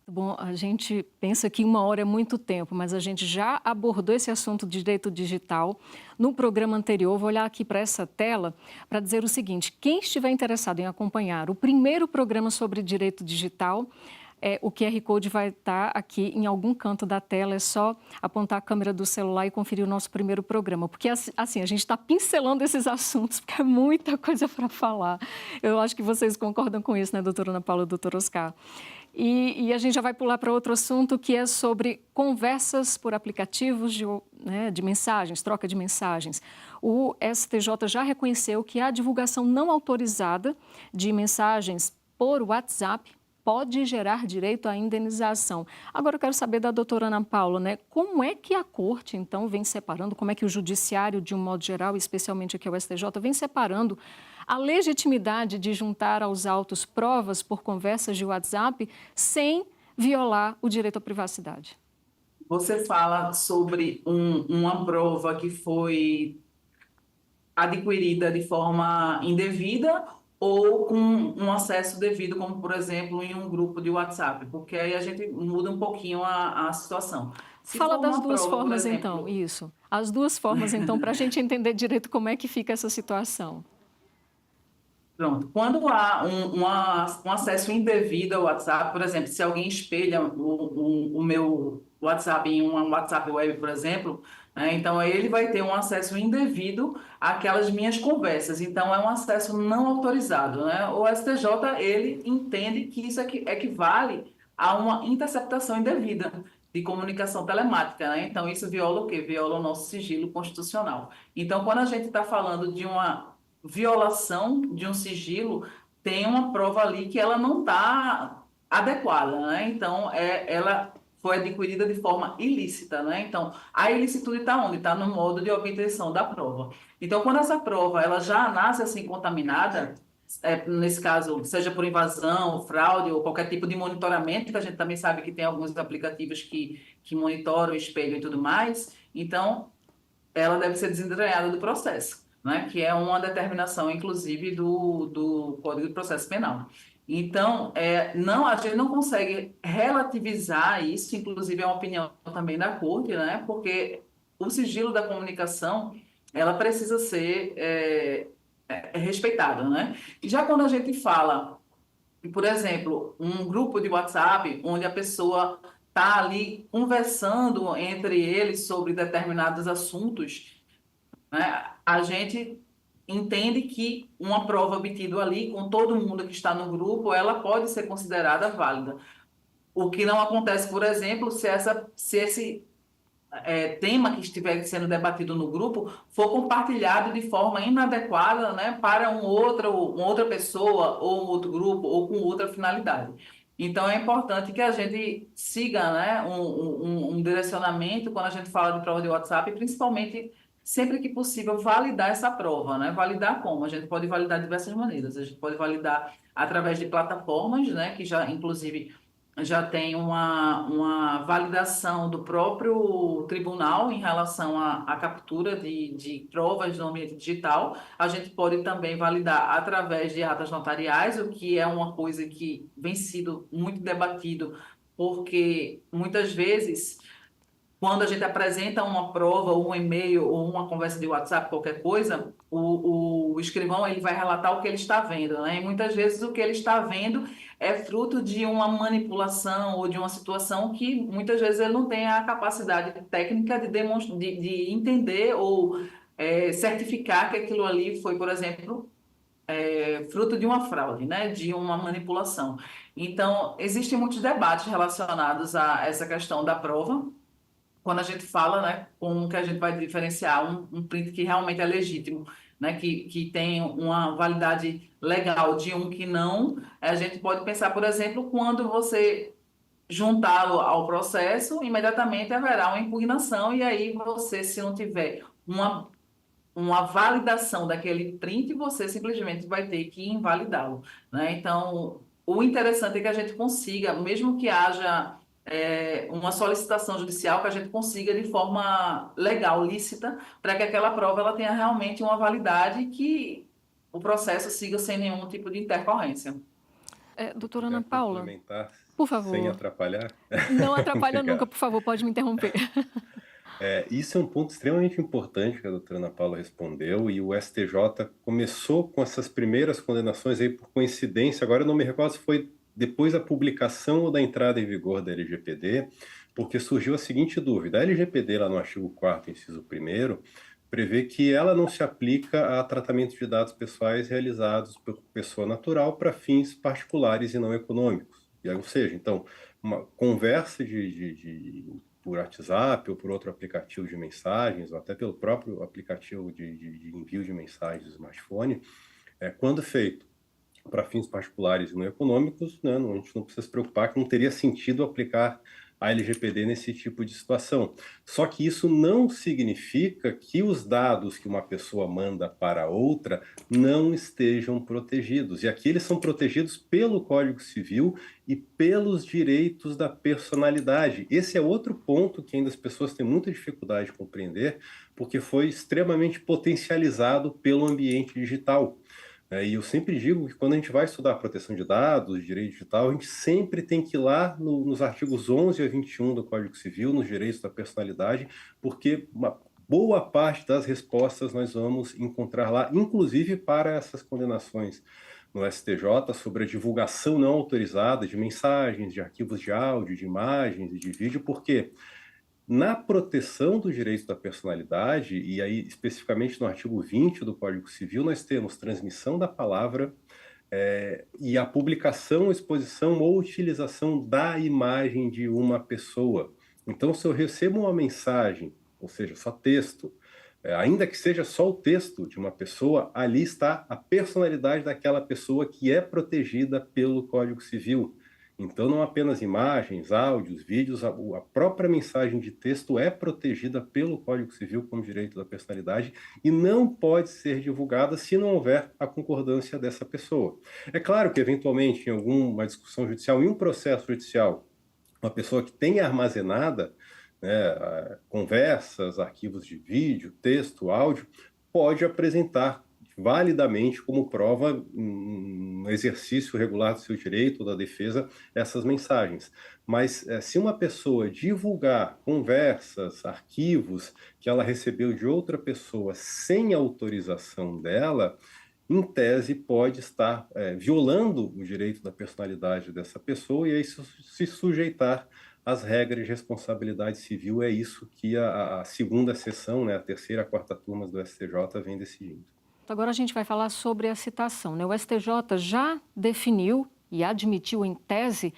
Bom, a gente pensa que 1 hora é muito tempo, mas a gente já abordou esse assunto de direito digital no programa anterior. Vou olhar aqui para essa tela para dizer o seguinte: quem estiver interessado em acompanhar o primeiro programa sobre direito digital, o QR Code vai estar aqui em algum canto da tela, é só apontar a câmera do celular e conferir o nosso primeiro programa. Porque, assim, a gente está pincelando esses assuntos, porque é muita coisa para falar. Eu acho que vocês concordam com isso, né, doutora Ana Paula e doutor Oscar? E a gente já vai pular para outro assunto, que é sobre conversas por aplicativos de mensagens, troca de mensagens. O STJ já reconheceu que a divulgação não autorizada de mensagens por WhatsApp pode gerar direito à indenização. Agora eu quero saber da doutora Ana Paula, né? Como é que a Corte, então, vem separando, como é que o Judiciário, de um modo geral, especialmente aqui o STJ, vem separando a legitimidade de juntar aos autos provas por conversas de WhatsApp sem violar o direito à privacidade? Você fala sobre uma prova que foi adquirida de forma indevida ou com um acesso devido, como, por exemplo, em um grupo de WhatsApp, porque aí a gente muda um pouquinho a situação. Se Fala for das uma duas prova, por formas, então, exemplo, isso. As duas formas, então, para a gente entender direito como é que fica essa situação. pronto, quando há um acesso indevido ao WhatsApp, por exemplo, se alguém espelha o meu WhatsApp em um WhatsApp web, por exemplo, né, então ele vai ter um acesso indevido àquelas minhas conversas. Então, é um acesso não autorizado, né? O STJ, ele entende que isso equivale a uma interceptação indevida de comunicação telemática, né? Então, isso viola o quê? Viola o nosso sigilo constitucional. Então, quando a gente está falando de uma violação de um sigilo, tem uma prova ali que ela não está adequada, né? Então, ela foi adquirida de forma ilícita, né? Então, a ilicitude está onde? Está no modo de obtenção da prova. Então, quando essa prova ela já nasce assim contaminada, nesse caso, seja por invasão, fraude ou qualquer tipo de monitoramento, que a gente também sabe que tem alguns aplicativos que monitoram, espelham e tudo mais, então ela deve ser desentranhada do processo, né? Que é uma determinação, inclusive, do Código de Processo Penal. Então, não, a gente não consegue relativizar isso, inclusive é uma opinião também da Corte, né? Porque o sigilo da comunicação, ela precisa ser respeitada, né? E já quando a gente fala, por exemplo, um grupo de WhatsApp, onde a pessoa está ali conversando entre eles sobre determinados assuntos, né? A gente entende que uma prova obtida ali, com todo mundo que está no grupo, ela pode ser considerada válida. O que não acontece, por exemplo, se esse tema que estiver sendo debatido no grupo for compartilhado de forma inadequada, né, para uma outra pessoa, ou um outro grupo, ou com outra finalidade. Então, é importante que a gente siga, né, um direcionamento quando a gente fala de prova de WhatsApp, principalmente sempre que possível validar essa prova, né? Validar como? A gente pode validar de diversas maneiras. A gente pode validar através de plataformas, né, que já, inclusive, já tem uma validação do próprio tribunal em relação à captura de provas no ambiente digital. A gente pode também validar através de atas notariais, o que é uma coisa que vem sido muito debatido, porque muitas vezes quando a gente apresenta uma prova, ou um e-mail, ou uma conversa de WhatsApp, qualquer coisa, o escrivão ele vai relatar o que ele está vendo, né? E muitas vezes o que ele está vendo é fruto de uma manipulação ou de uma situação que muitas vezes ele não tem a capacidade técnica de demonstrar, de entender ou certificar que aquilo ali foi, por exemplo, fruto de uma fraude, né? De uma manipulação. Então, existem muitos debates relacionados a essa questão da prova quando a gente fala, né, como que a gente vai diferenciar um print que realmente é legítimo, né, que tem uma validade legal de um que não, a gente pode pensar, por exemplo, quando você juntá-lo ao processo, imediatamente haverá uma impugnação e aí você, se não tiver uma validação daquele print, você simplesmente vai ter que invalidá-lo, né? Então, o interessante é que a gente consiga, mesmo que haja uma solicitação judicial, que a gente consiga de forma legal, lícita, para que aquela prova ela tenha realmente uma validade e que o processo siga sem nenhum tipo de intercorrência. Doutora Ana Quer Paula, complementar por sem favor. atrapalhar? Não atrapalha nunca, Obrigado. por favor, pode me interromper. Isso é um ponto extremamente importante que a doutora Ana Paula respondeu, e o STJ começou com essas primeiras condenações aí por coincidência, agora eu não me recordo se foi depois da publicação ou da entrada em vigor da LGPD, porque surgiu a seguinte dúvida: a LGPD, lá no artigo 4º, inciso 1º, prevê que ela não se aplica a tratamento de dados pessoais realizados por pessoa natural para fins particulares e não econômicos. E aí, ou seja, então, uma conversa por WhatsApp ou por outro aplicativo de mensagens, ou até pelo próprio aplicativo de envio de mensagens do smartphone, quando feito para fins particulares e não econômicos, né, a gente não precisa se preocupar que não teria sentido aplicar a LGPD nesse tipo de situação. Só que isso não significa que os dados que uma pessoa manda para outra não estejam protegidos. E aqui eles são protegidos pelo Código Civil e pelos direitos da personalidade. Esse é outro ponto que ainda as pessoas têm muita dificuldade de compreender, porque foi extremamente potencializado pelo ambiente digital. E eu sempre digo que quando a gente vai estudar proteção de dados, direito digital, a gente sempre tem que ir lá nos artigos 11 a 21 do Código Civil, nos direitos da personalidade, porque uma boa parte das respostas nós vamos encontrar lá, inclusive para essas condenações no STJ sobre a divulgação não autorizada de mensagens, de arquivos de áudio, de imagens e de vídeo, porque na proteção dos direitos da personalidade, e aí especificamente no artigo 20 do Código Civil, nós temos transmissão da palavra e a publicação, exposição ou utilização da imagem de uma pessoa. Então, se eu recebo uma mensagem, ou seja, só texto, ainda que seja só o texto de uma pessoa, ali está a personalidade daquela pessoa que é protegida pelo Código Civil. Então, não apenas imagens, áudios, vídeos, a própria mensagem de texto é protegida pelo Código Civil como direito da personalidade e não pode ser divulgada se não houver a concordância dessa pessoa. É claro que, eventualmente, em alguma discussão judicial, em um processo judicial, uma pessoa que tenha armazenada, né, conversas, arquivos de vídeo, texto, áudio, pode apresentar validamente como prova no exercício regular do seu direito ou da defesa essas mensagens. Mas se uma pessoa divulgar conversas, arquivos que ela recebeu de outra pessoa sem autorização dela, em tese pode estar violando o direito da personalidade dessa pessoa e aí se sujeitar às regras de responsabilidade civil. É isso que a segunda sessão, né, a terceira e a quarta turmas do STJ vem decidindo. Agora a gente vai falar sobre a citação, né? O STJ já definiu e admitiu em tese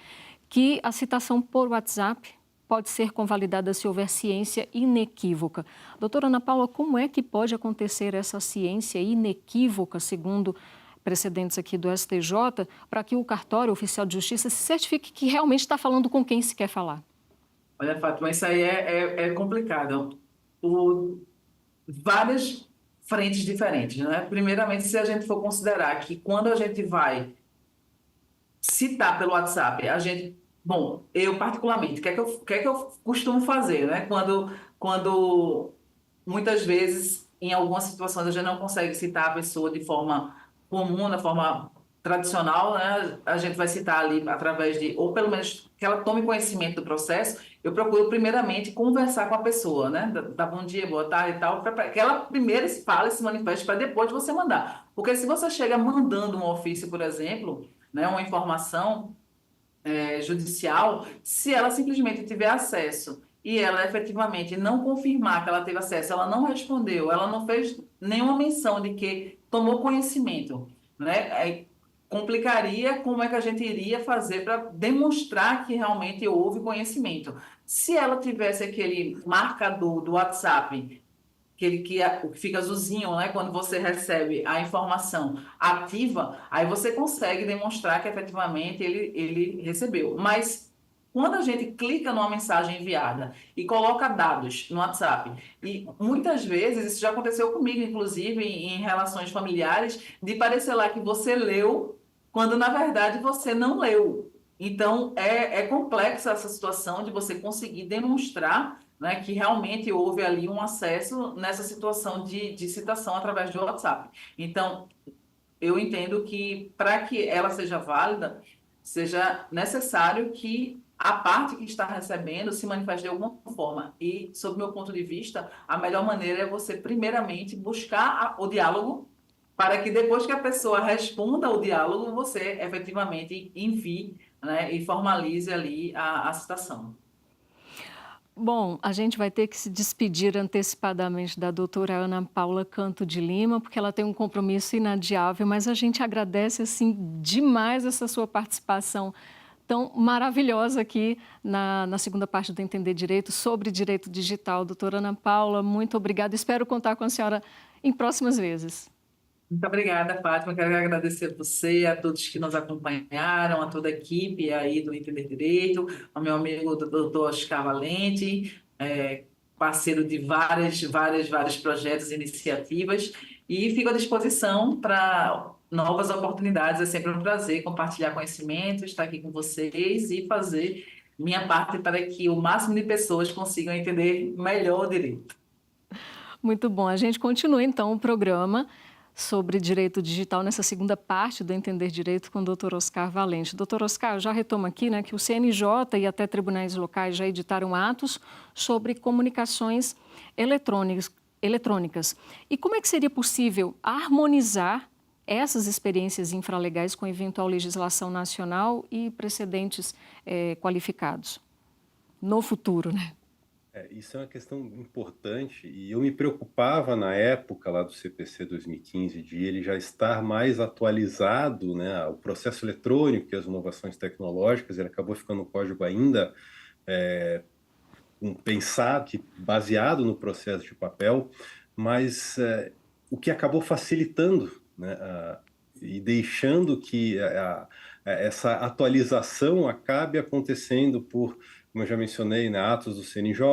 que a citação por WhatsApp pode ser convalidada se houver ciência inequívoca. Doutora Ana Paula, como é que pode acontecer essa ciência inequívoca, segundo precedentes aqui do STJ, para que o cartório oficial de justiça se certifique que realmente está falando com quem se quer falar? Olha, Fátima, isso aí é complicado. Por várias frentes diferentes, né? Primeiramente, se a gente for considerar que quando a gente vai citar pelo WhatsApp, a gente, bom, eu particularmente, o que é que eu costumo fazer, né? Quando muitas vezes, em algumas situações, a gente não consegue citar a pessoa de forma comum, da forma tradicional, né? A gente vai citar ali através de, ou pelo menos que ela tome conhecimento do processo. Eu procuro primeiramente conversar com a pessoa, né? Dar bom dia, boa tarde e tal, para que ela primeiro se fale, se manifeste, para depois você mandar. Porque se você chega mandando um ofício, por exemplo, né, uma informação judicial, se ela simplesmente tiver acesso e ela efetivamente não confirmar que ela teve acesso, ela não respondeu, ela não fez nenhuma menção de que tomou conhecimento, né? Aí complicaria como é que a gente iria fazer para demonstrar que realmente houve conhecimento. Se ela tivesse aquele marcador do WhatsApp o que fica azulzinho, né? Quando você recebe a informação ativa, aí você consegue demonstrar que efetivamente ele recebeu. Mas quando a gente clica numa mensagem enviada e coloca dados no WhatsApp, e muitas vezes, isso já aconteceu comigo, inclusive em relações familiares, de parecer lá que você leu, quando na verdade você não leu. Então, é complexa essa situação de você conseguir demonstrar, né, que realmente houve ali um acesso nessa situação de citação através do WhatsApp. Então, eu entendo que para que ela seja válida, seja necessário que a parte que está recebendo se manifeste de alguma forma. E, sob meu ponto de vista, a melhor maneira é você, primeiramente, buscar o diálogo, para que depois que a pessoa responda o diálogo, você efetivamente envie, né, e formalize ali a citação. Bom, a gente vai ter que se despedir antecipadamente da doutora Ana Paula Canto de Lima, porque ela tem um compromisso inadiável, mas a gente agradece, assim, demais essa sua participação tão maravilhosa aqui na segunda parte do Entender Direito, sobre direito digital. Doutora Ana Paula, muito obrigada. Espero contar com a senhora em próximas vezes. Muito obrigada, Fátima. Quero agradecer a você, a todos que nos acompanharam, a toda a equipe aí do Entender Direito, ao meu amigo doutor Oscar Valente, parceiro de vários projetos e iniciativas, e fico à disposição para novas oportunidades. É sempre um prazer compartilhar conhecimento, estar aqui com vocês e fazer minha parte para que o máximo de pessoas consigam entender melhor o direito. Muito bom. A gente continua, então, o programa sobre direito digital nessa segunda parte do Entender Direito com o Dr. Oscar Valente. Dr. Oscar, já retoma aqui, né, que o CNJ e até tribunais locais já editaram atos sobre comunicações eletrônicas. E como é que seria possível harmonizar essas experiências infralegais com eventual legislação nacional e precedentes qualificados no futuro, né? Isso é uma questão importante e eu me preocupava na época lá do CPC 2015 de ele já estar mais atualizado, né? O processo eletrônico e as inovações tecnológicas, ele acabou ficando um código ainda pensado, baseado no processo de papel, mas o que acabou facilitando, né, e deixando que essa atualização acabe acontecendo por, como eu já mencionei, né, atos do CNJ,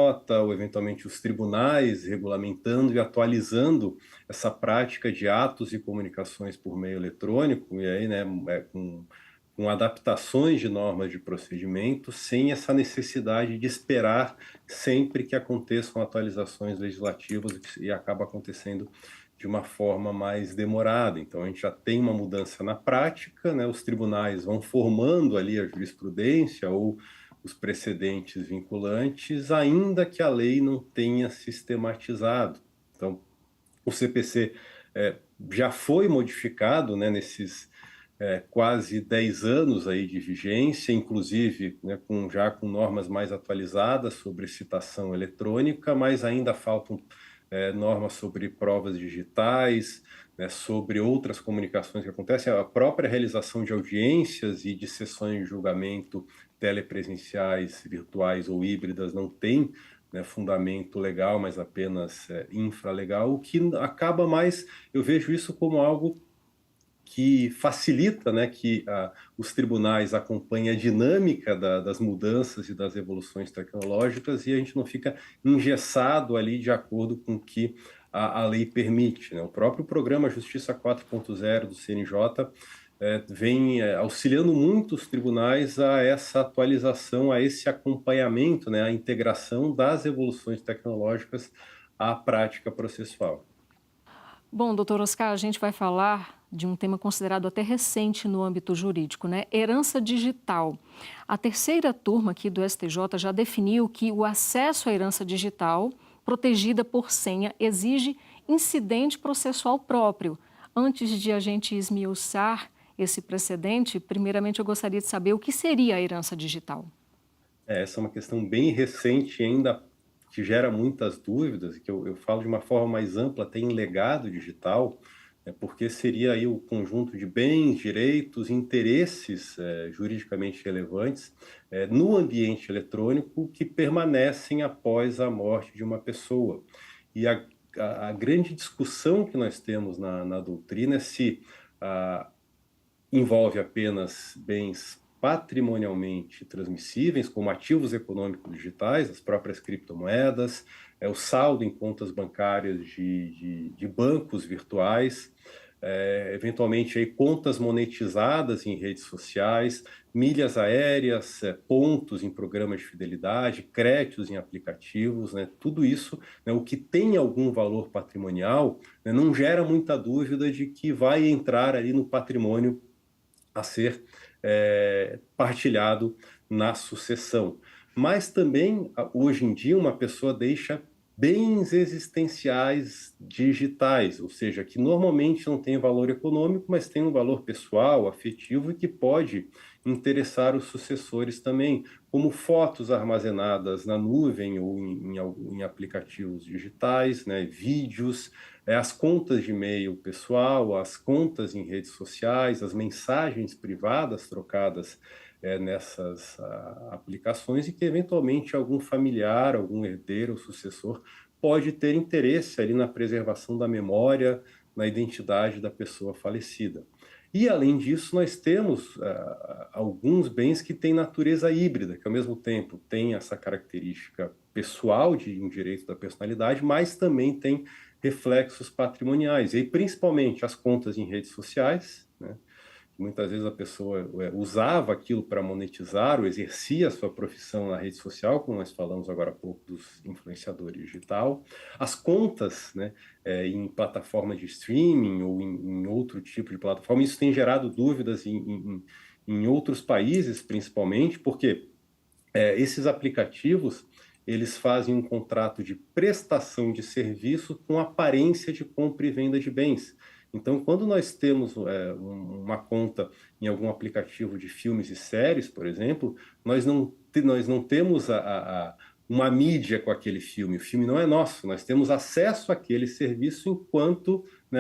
ou eventualmente os tribunais regulamentando e atualizando essa prática de atos e comunicações por meio eletrônico, e aí, né, com adaptações de normas de procedimento, sem essa necessidade de esperar sempre que aconteçam atualizações legislativas e acaba acontecendo de uma forma mais demorada. Então, a gente já tem uma mudança na prática, né? Os tribunais vão formando ali a jurisprudência ou os precedentes vinculantes, ainda que a lei não tenha sistematizado. Então, o CPC já foi modificado, né, nesses quase 10 anos aí de vigência, inclusive, né, já com normas mais atualizadas sobre citação eletrônica, mas ainda faltam normas sobre provas digitais, né, sobre outras comunicações que acontecem, a própria realização de audiências e de sessões de julgamento telepresenciais, virtuais ou híbridas não têm, né, fundamento legal, mas apenas infralegal, o que acaba mais, eu vejo isso como algo que facilita, né, que os tribunais acompanhem a dinâmica das mudanças e das evoluções tecnológicas e a gente não fica engessado ali de acordo com o que a lei permite, né? O próprio programa Justiça 4.0 do CNJ vem auxiliando muito os tribunais a essa atualização, a esse acompanhamento, né, a integração das evoluções tecnológicas à prática processual. Bom, doutor Oscar, a gente vai falar de um tema considerado até recente no âmbito jurídico, né? Herança digital. A terceira turma aqui do STJ já definiu que o acesso à herança digital, protegida por senha, exige incidente processual próprio. Antes de a gente esmiuçar esse precedente, primeiramente eu gostaria de saber o que seria a herança digital. Essa é uma questão bem recente ainda que gera muitas dúvidas, que eu falo de uma forma mais ampla, tem legado digital, porque seria aí o conjunto de bens, direitos, interesses juridicamente relevantes no ambiente eletrônico que permanecem após a morte de uma pessoa. E a grande discussão que nós temos na doutrina é se envolve apenas bens patrimonialmente transmissíveis, como ativos econômicos digitais, as próprias criptomoedas, o saldo em contas bancárias de bancos virtuais, eventualmente aí, contas monetizadas em redes sociais, milhas aéreas, pontos em programas de fidelidade, créditos em aplicativos, né? Tudo isso, né, o que tem algum valor patrimonial, né, não gera muita dúvida de que vai entrar ali no patrimônio a ser partilhado na sucessão. Mas também, hoje em dia, uma pessoa deixa bens existenciais digitais, ou seja, que normalmente não tem valor econômico, mas tem um valor pessoal, afetivo e que pode interessar os sucessores também, como fotos armazenadas na nuvem ou em aplicativos digitais, né, vídeos, as contas de e-mail pessoal, as contas em redes sociais, as mensagens privadas trocadas nessas aplicações e que eventualmente algum familiar, algum herdeiro ou sucessor pode ter interesse ali na preservação da memória, na identidade da pessoa falecida. E, além disso, nós temos alguns bens que têm natureza híbrida, que, ao mesmo tempo, tem essa característica pessoal de um direito da personalidade, mas também tem reflexos patrimoniais. E, principalmente, as contas em redes sociais, né? Muitas vezes a pessoa usava aquilo para monetizar ou exercia a sua profissão na rede social, como nós falamos agora há pouco dos influenciadores digital. As contas, né, em plataformas de streaming ou em outro tipo de plataforma, isso tem gerado dúvidas em outros países, principalmente, porque esses aplicativos eles fazem um contrato de prestação de serviço com aparência de compra e venda de bens. Então, quando nós temos uma conta em algum aplicativo de filmes e séries, por exemplo, nós não temos uma mídia com aquele filme. O filme não é nosso, nós temos acesso àquele serviço enquanto, né,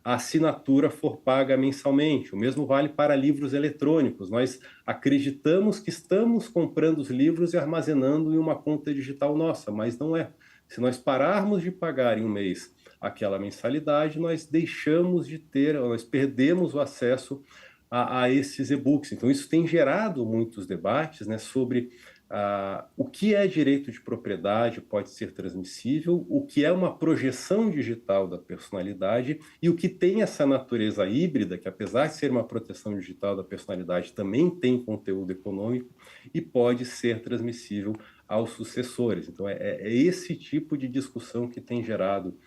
a assinatura for paga mensalmente. O mesmo vale para livros eletrônicos. Nós acreditamos que estamos comprando os livros e armazenando em uma conta digital nossa, mas não é. Se nós pararmos de pagar em um mês aquela mensalidade, nós deixamos de ter, nós perdemos o acesso a esses e-books. Então, isso tem gerado muitos debates, né, sobre o que é direito de propriedade, pode ser transmissível, o que é uma projeção digital da personalidade e o que tem essa natureza híbrida, que apesar de ser uma proteção digital da personalidade, também tem conteúdo econômico e pode ser transmissível aos sucessores. Então, é esse tipo de discussão que tem gerado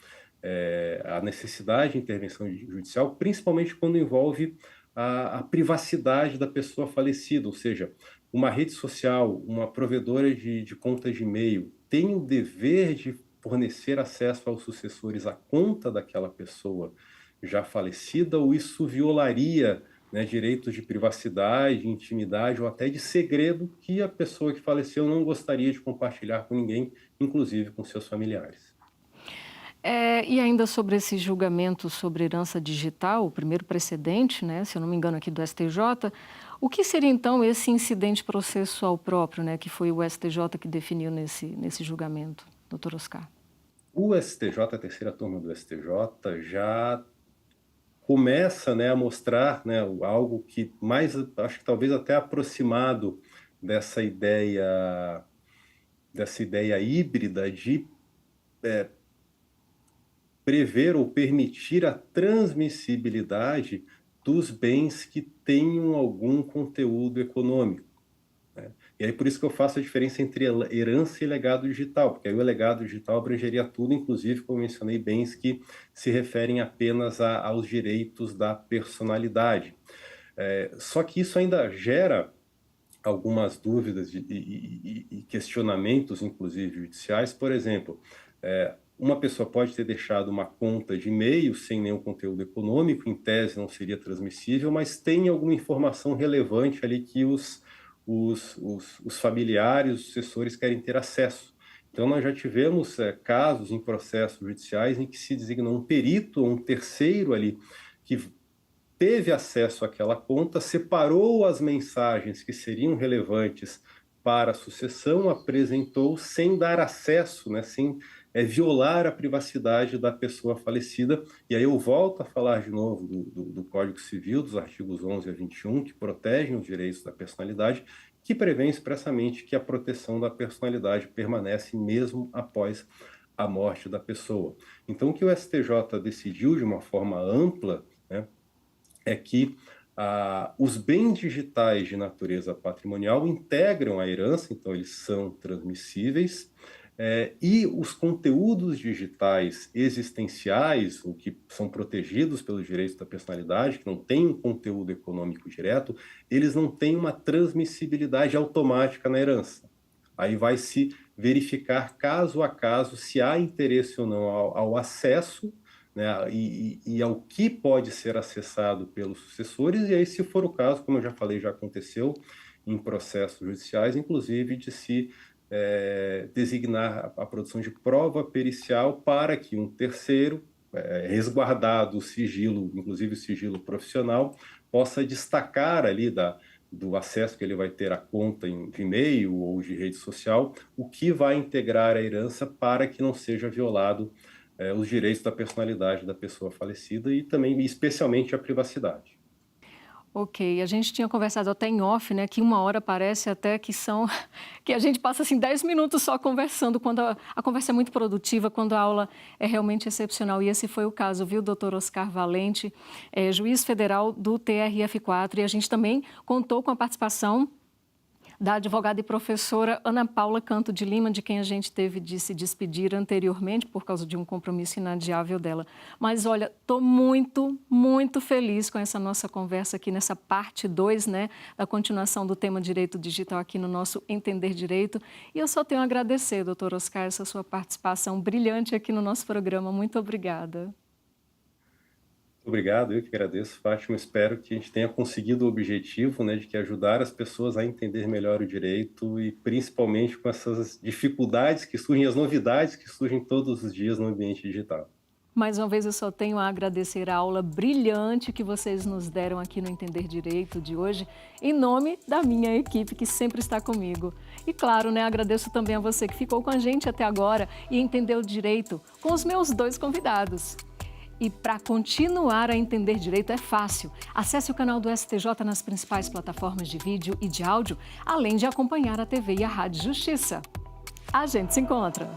a necessidade de intervenção judicial, principalmente quando envolve a privacidade da pessoa falecida, ou seja, uma rede social, uma provedora de contas de e-mail tem o dever de fornecer acesso aos sucessores à conta daquela pessoa já falecida, ou isso violaria, né, direitos de privacidade, intimidade ou até de segredo que a pessoa que faleceu não gostaria de compartilhar com ninguém, inclusive com seus familiares. E ainda sobre esse julgamento sobre herança digital, o primeiro precedente, né, se eu não me engano aqui do STJ, O que seria, então, esse incidente processual próprio, né, que foi o STJ que definiu nesse julgamento, doutor Oscar? O STJ, a terceira turma do STJ, já começa, né, a mostrar, né, algo que mais, acho que talvez até aproximado dessa ideia híbrida de prever ou permitir a transmissibilidade dos bens que tenham algum conteúdo econômico, né? E aí por isso que eu faço a diferença entre herança e legado digital, porque aí o legado digital abrangeria tudo, inclusive, como mencionei, bens que se referem apenas aos direitos da personalidade. Só que isso ainda gera algumas dúvidas e questionamentos, inclusive judiciais. Por exemplo, uma pessoa pode ter deixado uma conta de e-mail sem nenhum conteúdo econômico, em tese não seria transmissível, mas tem alguma informação relevante ali que os familiares, os sucessores querem ter acesso. Então, nós já tivemos casos em processos judiciais em que se designou um perito ou um terceiro ali que teve acesso àquela conta, separou as mensagens que seriam relevantes para a sucessão, apresentou sem dar acesso, né, sem violar a privacidade da pessoa falecida. E aí eu volto a falar de novo do Código Civil, dos artigos 11 a 21, que protegem os direitos da personalidade, que prevêem expressamente que a proteção da personalidade permanece mesmo após a morte da pessoa. Então, o que o STJ decidiu de uma forma ampla, né, é que os bens digitais de natureza patrimonial integram a herança, então eles são transmissíveis, e os conteúdos digitais existenciais, o que são protegidos pelos direitos da personalidade, que não têm um conteúdo econômico direto, eles não têm uma transmissibilidade automática na herança. Aí vai se verificar caso a caso se há interesse ou não ao acesso, né, e ao que pode ser acessado pelos sucessores, e aí, se for o caso, como eu já falei, já aconteceu em processos judiciais, inclusive de se designar a produção de prova pericial para que um terceiro, resguardado o sigilo, inclusive o sigilo profissional, possa destacar ali do acesso que ele vai ter à conta de e-mail ou de rede social, o que vai integrar a herança para que não seja violado os direitos da personalidade da pessoa falecida e também, especialmente, a privacidade. Ok, a gente tinha conversado até em off, né, que 1 hora parece até que a gente passa assim 10 minutos só conversando, quando a conversa é muito produtiva, quando a aula é realmente excepcional. E esse foi o caso, viu, doutor Oscar Valente, juiz federal do TRF4, e a gente também contou com a participação da advogada e professora Ana Paula Canto de Lima, de quem a gente teve de se despedir anteriormente por causa de um compromisso inadiável dela. Mas, olha, estou muito, muito feliz com essa nossa conversa aqui nessa parte 2, né, da continuação do tema Direito Digital aqui no nosso Entender Direito. E eu só tenho a agradecer, doutor Oscar, essa sua participação brilhante aqui no nosso programa. Muito obrigada. Obrigado, eu que agradeço, Fátima. Espero que a gente tenha conseguido o objetivo, né, de que ajudar as pessoas a entender melhor o direito e principalmente com essas dificuldades que surgem, as novidades que surgem todos os dias no ambiente digital. Mais uma vez, eu só tenho a agradecer a aula brilhante que vocês nos deram aqui no Entender Direito de hoje, em nome da minha equipe que sempre está comigo. E claro, né, agradeço também a você que ficou com a gente até agora e entendeu direito com os meus 2 convidados. E para continuar a entender direito é fácil. Acesse o canal do STJ nas principais plataformas de vídeo e de áudio, além de acompanhar a TV e a Rádio Justiça. A gente se encontra!